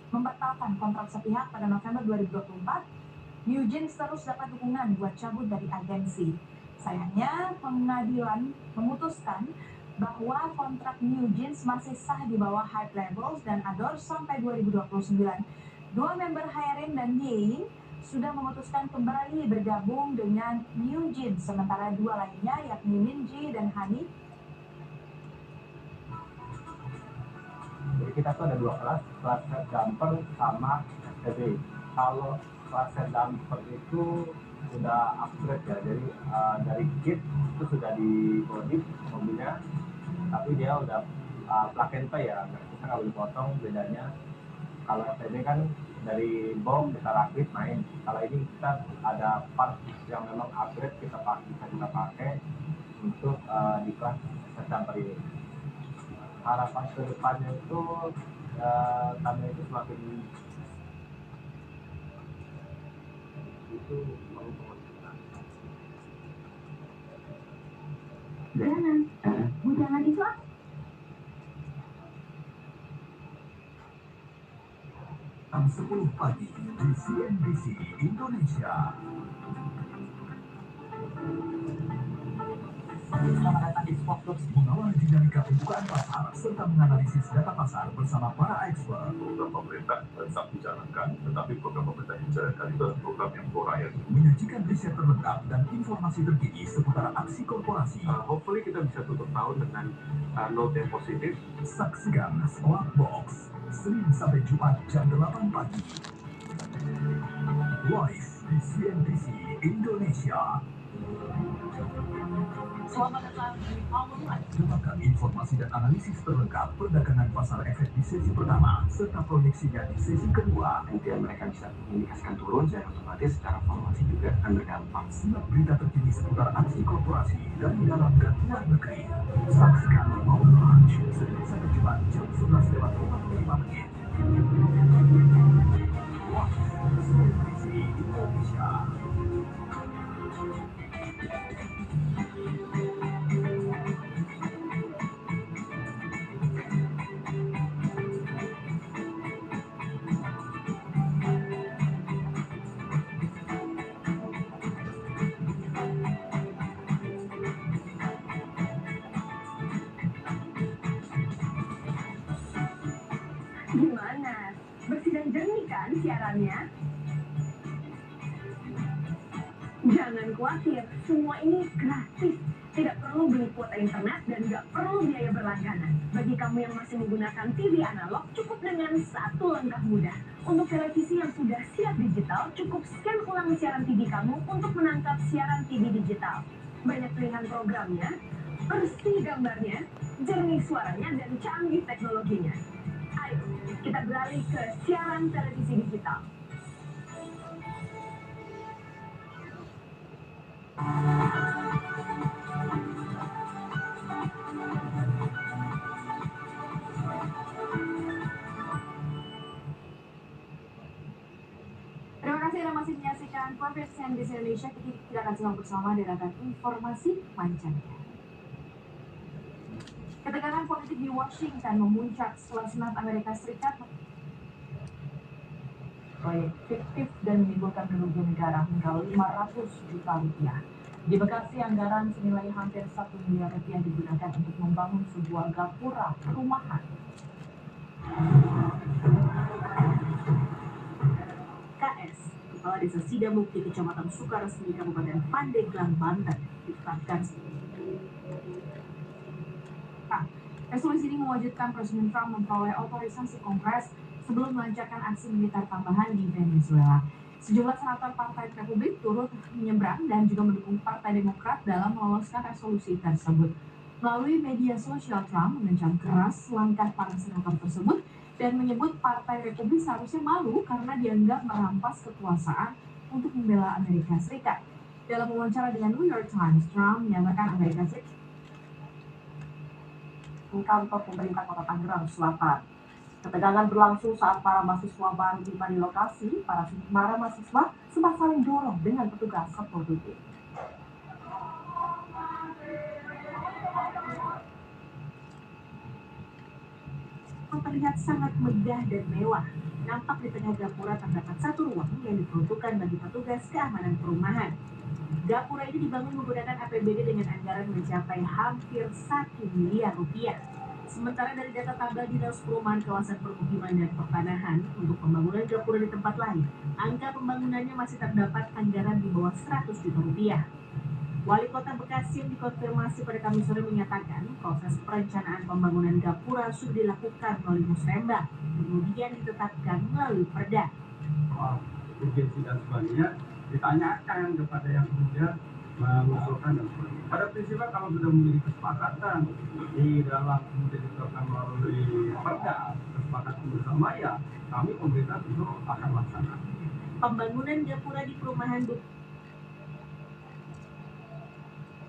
[SPEAKER 3] membatalkan kontrak sepihak pada November 2024. Eugene terus dapat dukungan buat cabut dari agensi. Sayangnya pengadilan memutuskan bahwa kontrak Eugene masih sah di bawah Hype Labels dan Adore sampai 2029. Dua member Hyerin dan Ying sudah memutuskan kembali bergabung dengan Eugene, sementara dua lainnya yakni Minji dan Hani.
[SPEAKER 4] Jadi kita tuh ada dua kelas set jumper sama FTB. Kalau kelas set jumper itu sudah upgrade ya, jadi dari kit itu sudah dimodif mobilnya, tapi dia udah plug and play ya, kita nggak boleh potong. Bedanya kalau FTB kan dari bom kita rakit main, kalau ini kita ada part yang memang upgrade bisa kita pakai untuk di kelas set jumper ini. Harapan ke depannya itu kami itu semakin itu perlu pengurusan.
[SPEAKER 7] Bujangan itu apa?
[SPEAKER 9] Jam 10 pagi di CNBC Indonesia. Selamat datang di Spotbox, mengawal dinamika pembukaan pasar serta menganalisis data pasar bersama para expert.
[SPEAKER 20] Program pemerintah tetap dijalankan, tetapi program pemerintah yang dijalankan itu adalah program yang pro-rakyat.
[SPEAKER 9] Menyajikan riset terlengkap dan informasi terkini seputar aksi korporasi.
[SPEAKER 16] Hopefully kita bisa tutup tahun dengan note yang positif.
[SPEAKER 9] Saksikan Spotbox Senin sampai Jumat jam 8 pagi. Live di CNBC Indonesia.
[SPEAKER 3] Selamat datang di Power Live.
[SPEAKER 9] Dapatkan informasi dan analisis terlengkap perdagangan pasar efek di sesi pertama serta proyeksinya di sesi kedua.
[SPEAKER 24] Kemudian mereka bisa mengindikasikan turun dan otomatis secara valuasi juga akan berdampak.
[SPEAKER 9] Simak berita terkini seputar aksi korporasi dari dalam dan luar negeri. Saksikan Power Lunch Senin sampai Jumat jam 11:45 menit. Wah, CNBC Indonesia.
[SPEAKER 7] Gimana? Bersih dan jernih kan siarannya? Jangan khawatir, semua ini gratis. Tidak perlu beli kuota internet dan nggak perlu biaya berlangganan. Bagi kamu yang masih menggunakan TV analog, cukup dengan satu langkah mudah. Untuk televisi yang sudah siap digital, cukup scan ulang siaran TV kamu untuk menangkap siaran TV digital. Banyak pilihan programnya, bersih gambarnya, jernih suaranya, dan canggih teknologinya. Ayo, kita beralih ke siaran televisi digital.
[SPEAKER 15] Terima kasih Anda masih menyaksikan Profit CNBC Indonesia. Kita akan simak bersama deretan informasi mancanegara. Ketegangan politik di Washington memuncak setelah Senat Amerika Serikat proyek fiktif dan menimbulkan kerugian negara hingga 500 juta rupiah.
[SPEAKER 3] Di Bekasi, anggaran senilai hampir 1 miliar rupiah digunakan untuk membangun sebuah gapura perumahan.
[SPEAKER 7] KS, Kepala Desa Sidamukti, Kecamatan Sukaresmi, Kabupaten Pandeglang, Banten, ditetapkan.
[SPEAKER 15] Resolusi ini mewajibkan Presiden Trump memperoleh otorisasi Kongres sebelum melancarkan aksi militer tambahan di Venezuela. Sejumlah senator Partai Republik turut menyeberang dan juga mendukung Partai Demokrat dalam meloloskan resolusi tersebut. Melalui media sosial, Trump mengecam keras langkah para senator tersebut dan menyebut Partai Republik seharusnya malu karena dianggap merampas kekuasaan untuk membela Amerika Serikat. Dalam wawancara dengan New York Times, Trump menyatakan Amerika Serikat
[SPEAKER 10] kantor pemerintah Kota Tangerang Selatan. Ketegangan berlangsung saat para mahasiswa baru tiba di lokasi. Para mahasiswa sempat saling dorong dengan petugas Satpol PP.
[SPEAKER 7] Terlihat sangat megah dan mewah. Nampak di tengah gapura terdapat satu ruang yang diperuntukkan bagi petugas keamanan perumahan. Gapura ini dibangun menggunakan APBD dengan anggaran mencapai hampir 1 miliar rupiah. Sementara dari data tabel Dinas Perumahan Kawasan Permukiman dan Pertanahan untuk pembangunan gapura di tempat lain, angka pembangunannya masih terdapat anggaran di bawah 100 juta rupiah. Wali Kota Bekasi yang dikonfirmasi pada Kamis sore menyatakan proses perencanaan pembangunan gapura sudah dilakukan melalui musrembang, kemudian ditetapkan melalui perda.
[SPEAKER 13] Urgensi dan sebagainya ditanyakan kepada yang kemudian mengusulkan dan sebagainya. Pada prinsipnya kalau sudah memiliki kesepakatan di dalam kemudian ditetapkan melalui perda, kesepakatan bersama, ya kami pemerintah tentu akan laksanakan.
[SPEAKER 7] Pembangunan gapura di perumahan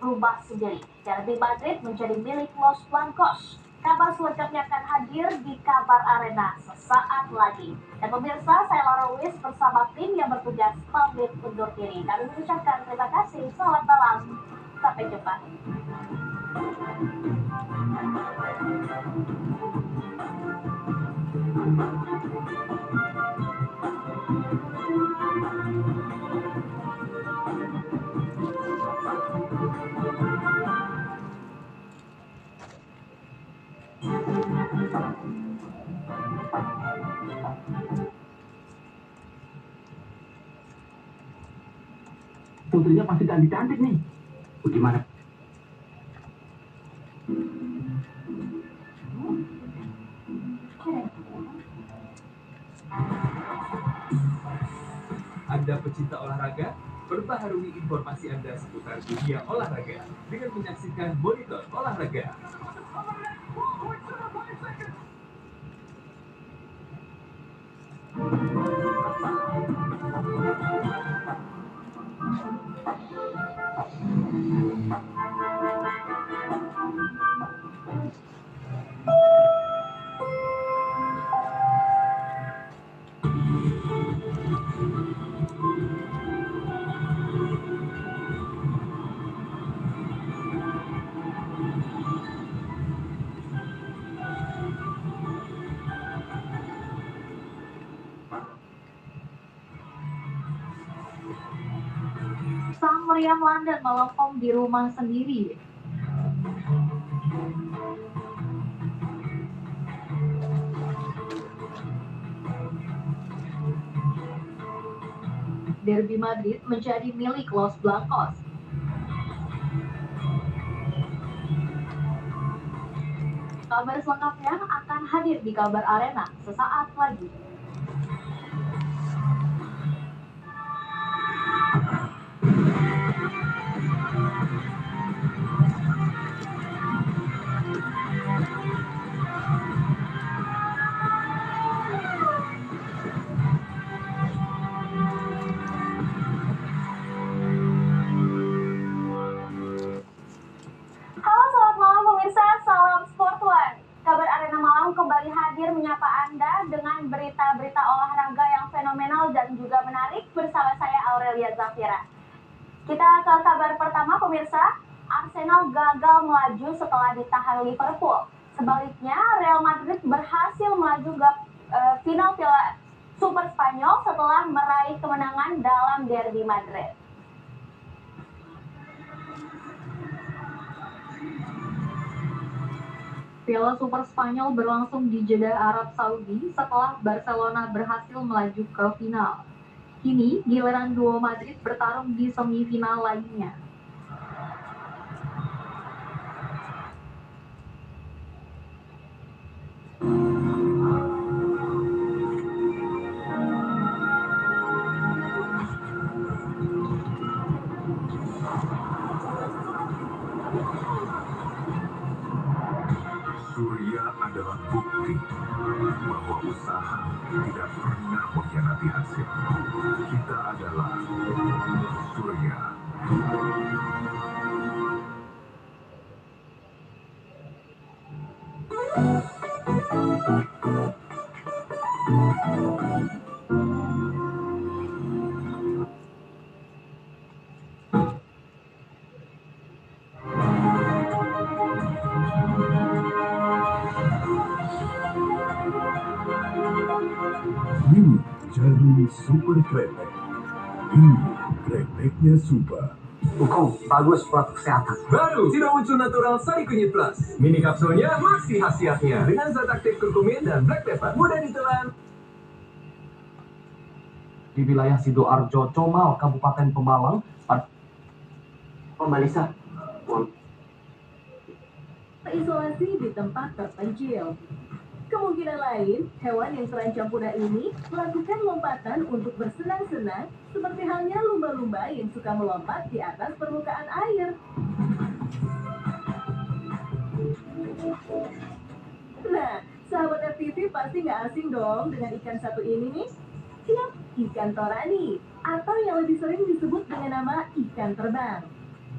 [SPEAKER 10] Berubah sendiri. Derby Madrid menjadi milik Los Blancos. Kabar selengkapnya akan hadir di Kabar Arena sesaat lagi. Dan pemirsa, saya Laura Luis bersama tim yang bertugas pamit undur diri. Kami mengucapkan terima kasih. Selamat malam. Sampai jumpa.
[SPEAKER 5] Putrinya pasti cantik-cantik nih. Bagaimana?
[SPEAKER 2] Anda pecinta olahraga? Perbaharui informasi Anda seputar dunia olahraga dengan menyaksikan Monitor Olahraga.
[SPEAKER 10] Sang meriam London melempem di rumah sendiri. Derby Madrid menjadi milik Los Blancos. Kabar selengkapnya akan hadir di Kabar Arena sesaat lagi. Kembali hadir menyapa Anda dengan berita-berita olahraga yang fenomenal dan juga menarik bersama saya Aurelia Zafira. Kita ke kabar pertama pemirsa, Arsenal gagal melaju setelah ditahan Liverpool. Sebaliknya, Real Madrid berhasil melaju ke final Piala Super Spanyol setelah meraih kemenangan dalam Derby Madrid.
[SPEAKER 22] Piala Super Spanyol berlangsung di Jeddah, Arab Saudi setelah Barcelona berhasil melaju ke final. Kini giliran duo Madrid bertarung di semifinal lainnya.
[SPEAKER 9] Surya adalah bukti bahwa usaha tidak pernah mengkhianati hasil. Kita adalah Surya. Ini jarum super krepek. Ini krepeknya super.
[SPEAKER 5] Bagus buat kesehatan.
[SPEAKER 8] Baru Siramuncul Natural Sari Kunyit Plus. Mini kapsulnya masih khasiatnya dengan zat aktif kurkumin dan black pepper. Mudah ditelan.
[SPEAKER 5] Di wilayah Sidoarjo, Comal, Kabupaten Pemalang. Malisa.
[SPEAKER 14] Isolasi di tempat terpencil. Kemungkinan lain, hewan yang terancam punah ini melakukan lompatan untuk bersenang-senang seperti halnya lumba-lumba yang suka melompat di atas permukaan air. Nah, sahabat FTV pasti nggak asing dong dengan ikan satu ini nih. Siap, ikan torani, atau yang lebih sering disebut dengan nama ikan terbang.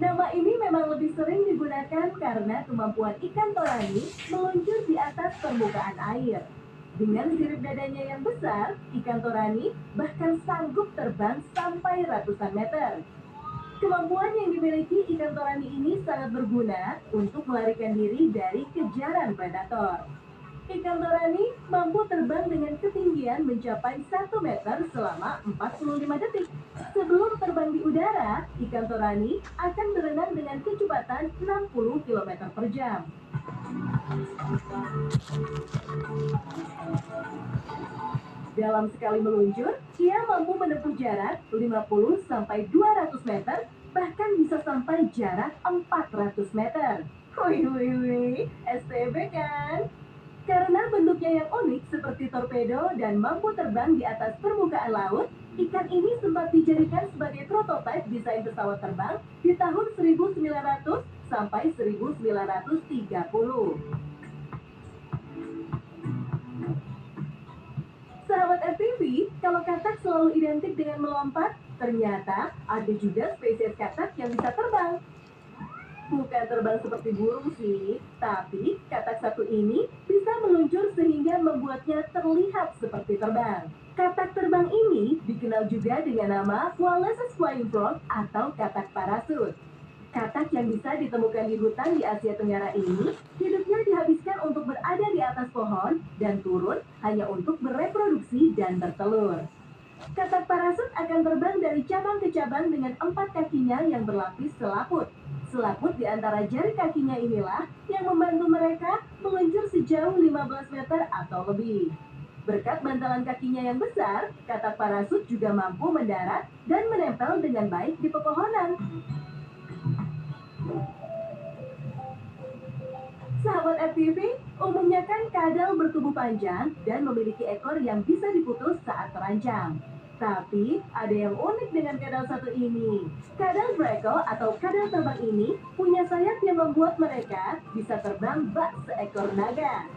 [SPEAKER 14] Nama ini memang lebih sering digunakan karena kemampuan ikan torani meluncur di atas permukaan air. Dengan sirip dadanya yang besar, ikan torani bahkan sanggup terbang sampai ratusan meter. Kemampuan yang dimiliki ikan torani ini sangat berguna untuk melarikan diri dari kejaran predator. Ikan torani mampu terbang dengan ketinggian mencapai 1 meter selama 45 detik. Sebelum terbang di udara, ikan torani akan berenang dengan kecepatan 60 km per jam. Dalam sekali meluncur, ia mampu menempuh jarak 50 sampai 200 meter, bahkan bisa sampai jarak 400 meter. Wih, STB kan? Karena bentuknya yang unik seperti torpedo dan mampu terbang di atas permukaan laut, ikan ini sempat dijadikan sebagai prototipe desain pesawat terbang di tahun 1900 sampai 1930. Sahabat FPV, kalau katak selalu identik dengan melompat, ternyata ada juga spesies katak yang bisa terbang. Bukan terbang seperti burung sih, tapi katak satu ini bisa meluncur sehingga membuatnya terlihat seperti terbang. Katak terbang ini dikenal juga dengan nama Wallace's Flying Frog atau katak parasut. Katak yang bisa ditemukan di hutan di Asia Tenggara ini, hidupnya dihabiskan untuk berada di atas pohon dan turun hanya untuk bereproduksi dan bertelur. Katak parasut akan terbang dari cabang ke cabang dengan 4 kakinya yang berlapis selaput. Selaput di antara jari kakinya inilah yang membantu mereka meluncur sejauh 15 meter atau lebih. Berkat bantalan kakinya yang besar, katak parasut juga mampu mendarat dan menempel dengan baik di pepohonan. Sahabat FPV, umumnya kan kadal bertubuh panjang dan memiliki ekor yang bisa diputus saat terancam. Tapi ada yang unik dengan kadal satu ini. Kadal Draco atau kadal terbang ini punya sayap yang membuat mereka bisa terbang bak seekor naga.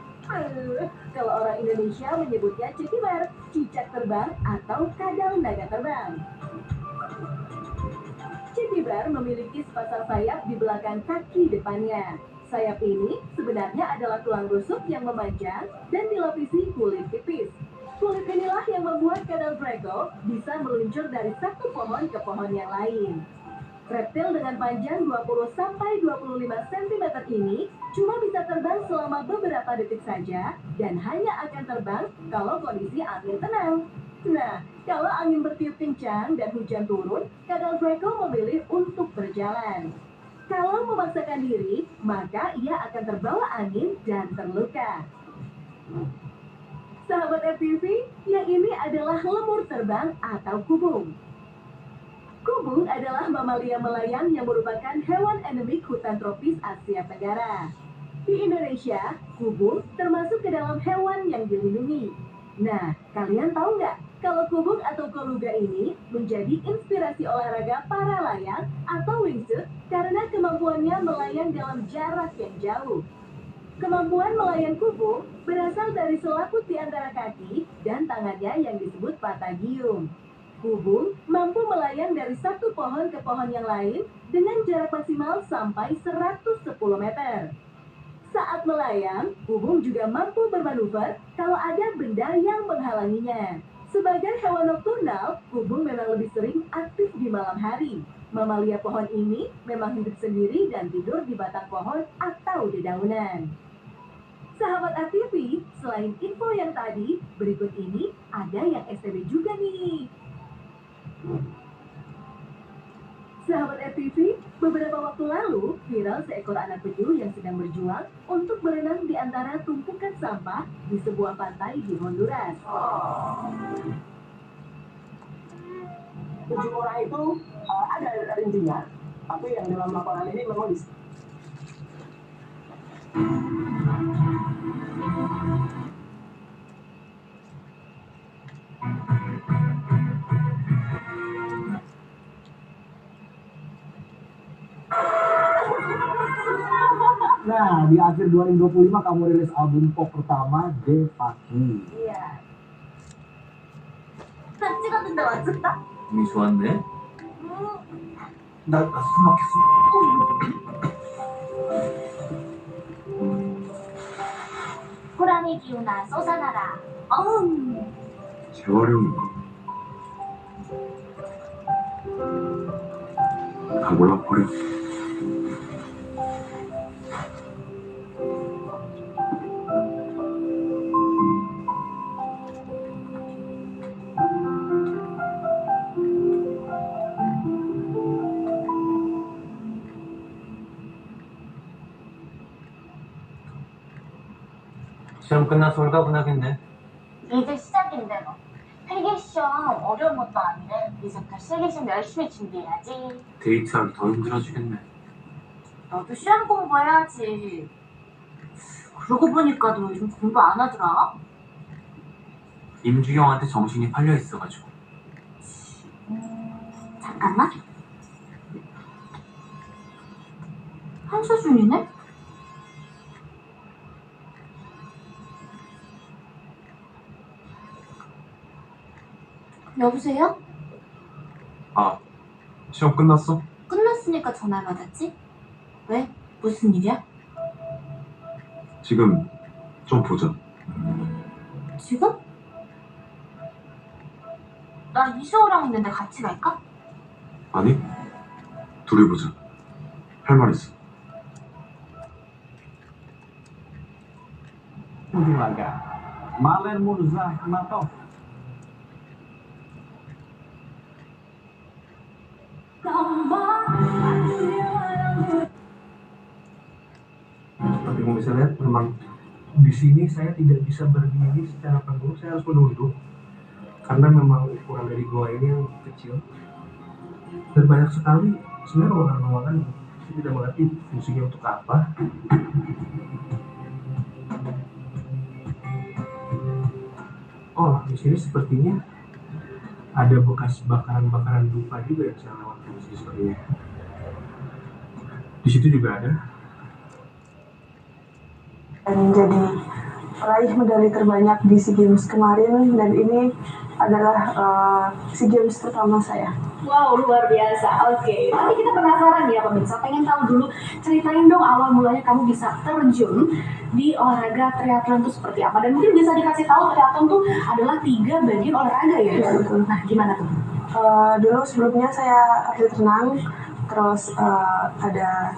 [SPEAKER 14] Kalau orang Indonesia menyebutnya cekibar, cicak terbang atau kadal naga terbang. Cekibar memiliki sepasang sayap di belakang kaki depannya. Sayap ini sebenarnya adalah tulang rusuk yang memanjang dan dilapisi kulit tipis. Kulit inilah yang membuat kadal Draco bisa meluncur dari satu pohon ke pohon yang lain. Reptil dengan panjang 20-25 cm ini cuma bisa terbang selama beberapa detik saja dan hanya akan terbang kalau kondisi angin tenang. Nah, kalau angin bertiup kencang dan hujan turun, kadal Draco memilih untuk berjalan. Kalau memaksakan diri, maka ia akan terbawa angin dan terluka. Sahabat FTV, yang ini adalah lemur terbang atau kubung. Kubung adalah mamalia melayang yang merupakan hewan endemik hutan tropis Asia Tenggara. Di Indonesia, kubung termasuk ke dalam hewan yang dilindungi. Nah, kalian tahu nggak kalau kubung atau koluga ini menjadi inspirasi olahraga para layang atau wingsuit karena kemampuannya melayang dalam jarak yang jauh. Kemampuan melayang kubung berasal dari selaput di antara kaki dan tangannya yang disebut patagium. Kubung mampu melayang dari satu pohon ke pohon yang lain dengan jarak maksimal sampai 110 meter. Saat melayang, kubung juga mampu bermanuver kalau ada benda yang menghalanginya. Sebagai hewan nokturnal, kubung memang lebih sering aktif di malam hari. Mamalia pohon ini memang hidup sendiri dan tidur di batang pohon atau di daunan. Sahabat ATV, selain info yang tadi, berikut ini ada yang STB juga nih. Sahabat FTV, beberapa waktu lalu viral seekor anak penyu yang sedang berjuang untuk berenang di antara tumpukan sampah di sebuah pantai di Honduras.
[SPEAKER 1] 7 orang itu ada rincinya, tapi yang dalam laporan ini memang
[SPEAKER 5] Nah, di akhir 2025 kamu rilis album pop pertama, Devaki.
[SPEAKER 10] Iya. 찍었는데 맞췄다?
[SPEAKER 11] 이미 좋았네. 나 숨 막혔어.
[SPEAKER 10] 호랑이 기운아 솟아나라.
[SPEAKER 20] 재활용인가? 다 몰라버려.
[SPEAKER 11] 시험 끝나서 홀가분하겠네.
[SPEAKER 10] 이제 시작인데 뭐. 필기시험 어려운 것도 아닌데 이제부터 실기시험 열심히 준비해야지.
[SPEAKER 11] 데이트하기 더 힘들어지겠네.
[SPEAKER 10] 너도 시험 공부해야지. 그러고 보니까 너 요즘 공부 안 하더라?
[SPEAKER 11] 임주경한테 정신이 팔려 있어가지고.
[SPEAKER 10] 잠깐만. 한서준이네? 여보세요?
[SPEAKER 11] 아, 시험 끝났어?
[SPEAKER 10] 끝났으니까 전화 받았지? 왜? 무슨 일이야?
[SPEAKER 20] 지금 좀 보자.
[SPEAKER 10] 지금? 나 이수호랑 있는데 같이 갈까?
[SPEAKER 20] 아니, 둘이 보자. 할 말 있어.
[SPEAKER 1] Ujung laga, Malen Murzah Matov.
[SPEAKER 13] Seperti yang bisa lihat, memang di sini saya tidak bisa berdiri secara penuh, saya harus menunduk karena memang ukuran dari goa ini yang kecil dan banyak sekali sebenarnya ruangan-ruangan saya tidak mengerti fungsinya untuk apa. Oh, di sini sepertinya ada bekas bakaran-bakaran dupa juga yang saya lewati di sini sepertinya. Di situ juga ada.
[SPEAKER 12] Menjadi peraih medali terbanyak di SEA Games kemarin, dan ini adalah SEA Games pertama saya.
[SPEAKER 17] Wow, luar biasa. Oke, tapi kita penasaran ya pemirsa, pengen tahu dulu, ceritain dong awal mulanya kamu bisa terjun di olahraga triathlon itu seperti apa, dan mungkin bisa dikasih tahu triathlon tuh adalah 3 bagian olahraga ya?
[SPEAKER 12] Ya, betul.
[SPEAKER 17] Nah, gimana tuh?
[SPEAKER 12] Dulu sebelumnya saya atlet renang, terus ada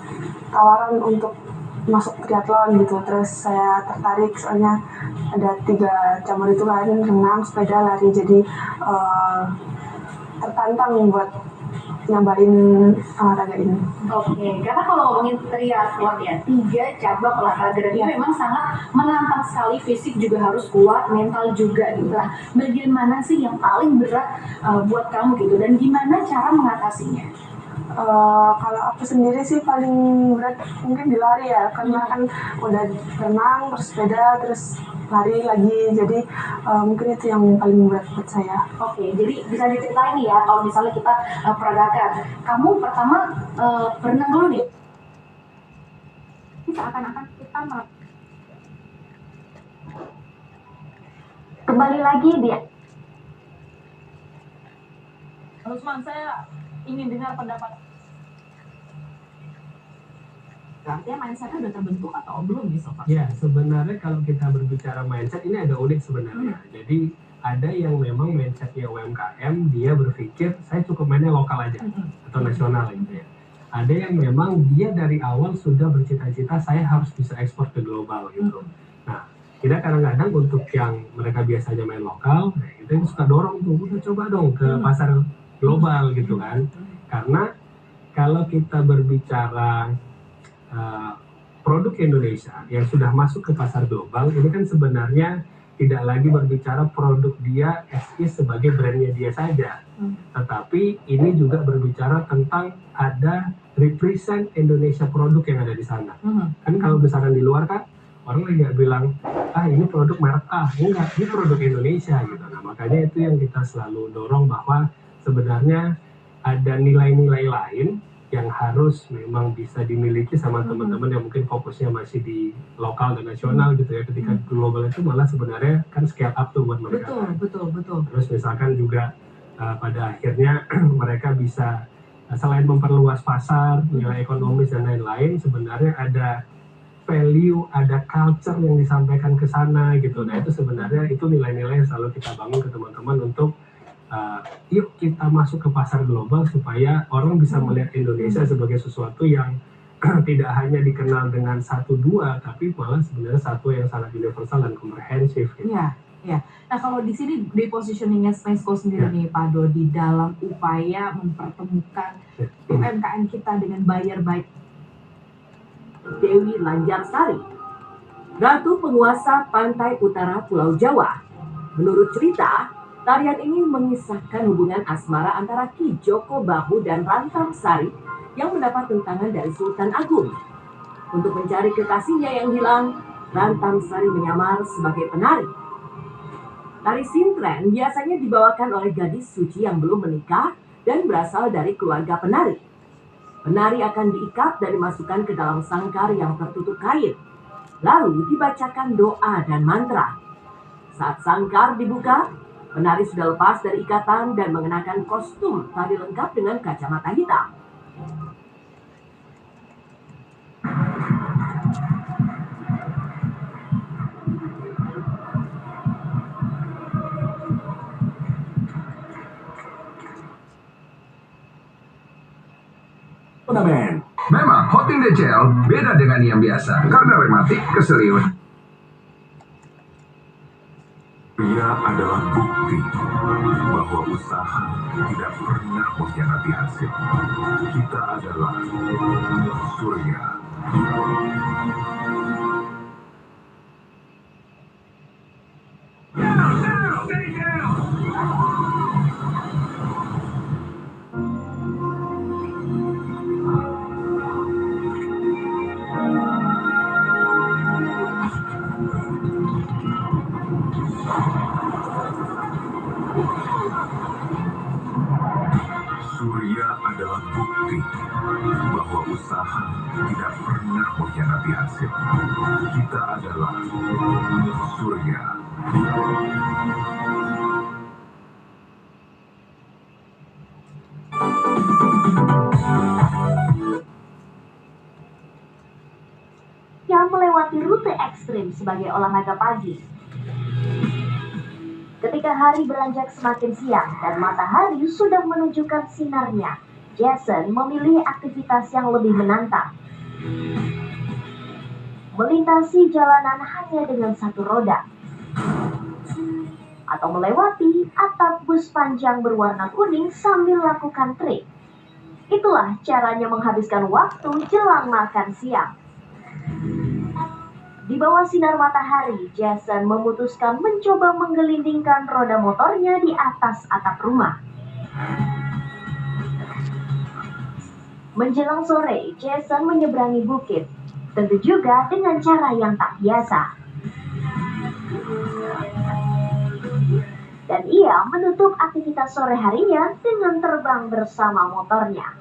[SPEAKER 12] tawaran untuk masuk triathlon gitu, terus saya tertarik soalnya ada 3 cabur itu kan, renang, sepeda, lari, jadi tertantang buat nyobain olahraga ini.
[SPEAKER 17] Oke, karena kalau ngomongin triathlon ya, 3 cabang olahraga dan ini memang sangat menantang sekali, fisik juga harus kuat, mental juga gitu. Nah, bagian mana sih yang paling berat buat kamu gitu dan gimana cara mengatasinya?
[SPEAKER 12] Kalau aku sendiri sih paling berat mungkin di lari ya, karena kan udah renang, terus sepeda, terus lari lagi, jadi mungkin itu yang paling berat buat saya.
[SPEAKER 17] Oke, jadi bisa diceritain nih ya, kalau misalnya kita peragakan, kamu pertama berenang dulu nih.
[SPEAKER 10] Seakan-akan kita kembali lagi dia.
[SPEAKER 3] Usman, saya ingin dengar pendapat.
[SPEAKER 15] Artinya mindsetnya udah terbentuk atau belum nih Sofa?
[SPEAKER 6] Ya, sebenarnya kalau kita berbicara mindset ini agak unik sebenarnya. Jadi ada yang memang mindsetnya UMKM, dia berpikir saya cukup mainnya lokal aja atau nasional gitu ya. Ada yang memang dia dari awal sudah bercita-cita saya harus bisa ekspor ke global gitu. Nah, kita kadang-kadang untuk yang mereka biasanya main lokal, nah, kita suka dorong tuh, udah coba dong ke pasar global gitu kan. Karena kalau kita berbicara produk Indonesia yang sudah masuk ke pasar global, ini kan sebenarnya tidak lagi berbicara produk dia sebagai brandnya dia saja, tetapi ini juga berbicara tentang ada represent Indonesia produk yang ada di sana. Kan kalau misalkan di luar kan orang nggak bilang ini produk merek enggak, ini produk Indonesia gitu. Nah makanya itu yang kita selalu dorong bahwa sebenarnya ada nilai-nilai lain yang harus memang bisa dimiliki sama teman-teman yang mungkin fokusnya masih di lokal dan nasional gitu ya. Ketika global itu malah sebenarnya kan scale up tuh buat mereka.
[SPEAKER 15] Betul.
[SPEAKER 6] Terus misalkan juga pada akhirnya mereka bisa selain memperluas pasar, nilai ekonomis dan lain-lain, sebenarnya ada value, ada culture yang disampaikan ke sana gitu. Nah itu sebenarnya itu nilai-nilai yang selalu kita bangun ke teman-teman untuk yuk kita masuk ke pasar global supaya orang bisa melihat Indonesia sebagai sesuatu yang tidak hanya dikenal dengan 1-2, tapi malah sebenarnya satu yang sangat universal dan komprehensif. Gitu.
[SPEAKER 15] Ya. Nah kalau di sini di positioningnya Smesco sendiri nih Pak Dodi dalam upaya mempertemukan UMKM kita dengan buyer baik.
[SPEAKER 7] Dewi Lanjarsari, Ratu penguasa pantai utara Pulau Jawa. Menurut cerita, tarian ini mengisahkan hubungan asmara antara Ki Joko Bahu dan Rantam Sari yang mendapat tentangan dari Sultan Agung. Untuk mencari kekasihnya yang hilang, Rantam Sari menyamar sebagai penari. Tari sintren biasanya dibawakan oleh gadis suci yang belum menikah dan berasal dari keluarga penari. Penari akan diikat dan dimasukkan ke dalam sangkar yang tertutup kain. Lalu dibacakan doa dan mantra. Saat sangkar dibuka, penari sudah lepas dari ikatan dan mengenakan kostum tari lengkap dengan kacamata hitam.
[SPEAKER 8] Fundament. Memang Hoting DCL beda dengan yang biasa karena rematik keserius.
[SPEAKER 9] Ia adalah bukti bahwa usaha tidak pernah mengkhianati hasil. Kita adalah Surya. Surya adalah bukti bahwa usaha tidak pernah mengkhianati hasil. Kita adalah Surya.
[SPEAKER 10] Yang melewati rute ekstrim sebagai olahraga pagi. Ketika hari beranjak semakin siang dan matahari sudah menunjukkan sinarnya, Jason memilih aktivitas yang lebih menantang. Melintasi jalanan hanya dengan satu roda, atau melewati atap bus panjang berwarna kuning sambil lakukan trik. Itulah caranya menghabiskan waktu jelang makan siang. Di bawah sinar matahari, Jason memutuskan mencoba menggelindingkan roda motornya di atas atap rumah. Menjelang sore, Jason menyeberangi bukit, tentu juga dengan cara yang tak biasa. Dan ia menutup aktivitas sore harinya dengan terbang bersama motornya.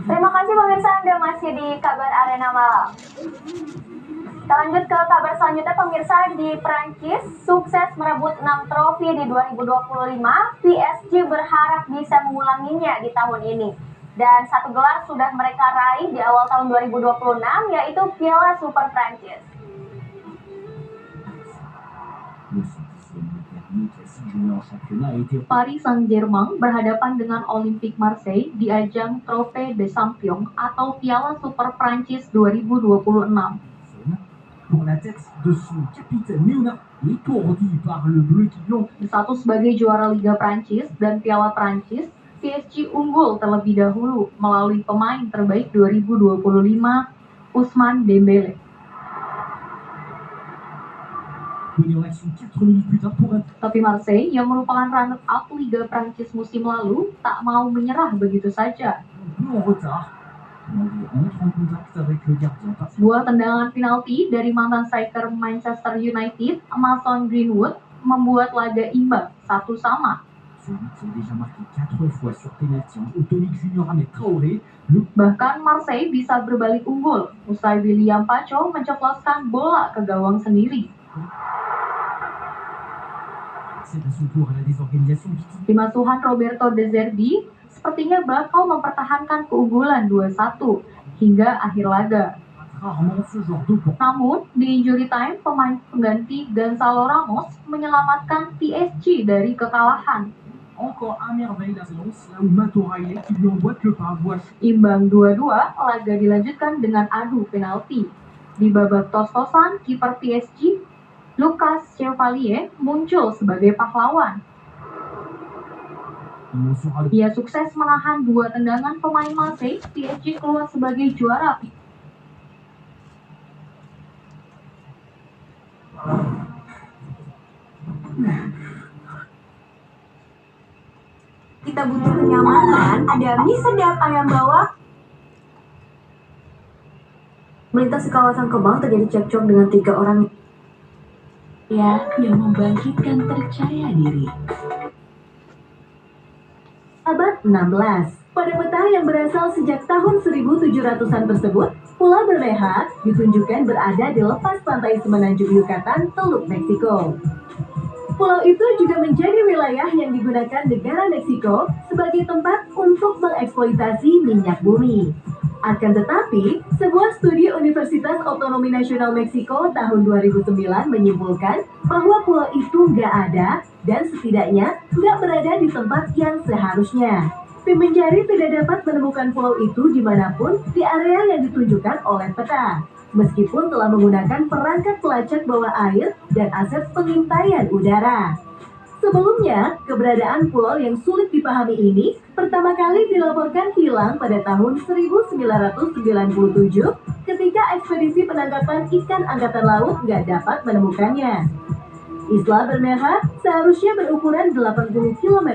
[SPEAKER 10] Terima kasih pemirsa, Anda masih di Kabar Arena Malam. Kita lanjut ke kabar selanjutnya pemirsa. Di Prancis sukses merebut 6 trofi di 2025. PSG berharap bisa mengulanginya di tahun ini. Dan satu gelar sudah mereka raih di awal tahun 2026, yaitu Piala Super Prancis. Paris Saint-Germain berhadapan dengan Olympique Marseille di ajang Trophée des Champions atau Piala Super Prancis 2026. Satu sebagai juara Liga Prancis dan Piala Prancis, PSG unggul terlebih dahulu melalui pemain terbaik 2025, Ousmane Dembélé. Tapi Marseille yang merupakan runner-up Liga Prancis musim lalu tak mau menyerah begitu saja. Sebuah tendangan penalti dari mantan striker Manchester United, Mason Greenwood, membuat laga imbang 1-1. Bahkan Marseille bisa berbalik unggul usai William Pacho menceploskan bola ke gawang sendiri. Tim asuhan Roberto De Zerbi sepertinya bakal mempertahankan keunggulan 2-1 hingga akhir laga. Namun, di injury time, pemain pengganti Gonzalo Ramos menyelamatkan PSG dari kekalahan. Imbang 2-2, laga dilanjutkan dengan adu penalti. Di babak tos-tosan, kiper PSG, Lucas Chevalier, muncul sebagai pahlawan. Ia sukses menahan 2 tendangan pemain Marseille, PSG keluar sebagai juara.
[SPEAKER 7] Kita butuh kenyamanan, ada mie sedap ayam bawang. Melintasi kawasan Kemang terjadi cekcok dengan 3 orang yang membangkitkan percaya diri. Abad 16. Pada peta yang berasal sejak tahun 1700-an tersebut, Pulau Bermeja ditunjukkan berada di lepas pantai semenanjung Yucatan, Teluk Meksiko. Pulau itu juga menjadi wilayah yang digunakan negara Meksiko sebagai tempat untuk mengeksploitasi minyak bumi. Akan tetapi, sebuah studi Universitas Otonomi Nasional Meksiko tahun 2009 menyimpulkan bahwa pulau itu nggak ada dan setidaknya nggak berada di tempat yang seharusnya. Tim pencari tidak dapat menemukan pulau itu dimanapun di area yang ditunjukkan oleh peta, meskipun telah menggunakan perangkat pelacak bawah air dan aset pengintaian udara. Sebelumnya, keberadaan pulau yang sulit dipahami ini pertama kali dilaporkan hilang pada tahun 1997 ketika ekspedisi penangkapan ikan angkatan laut nggak dapat menemukannya. Isla Bermeja seharusnya berukuran 80 km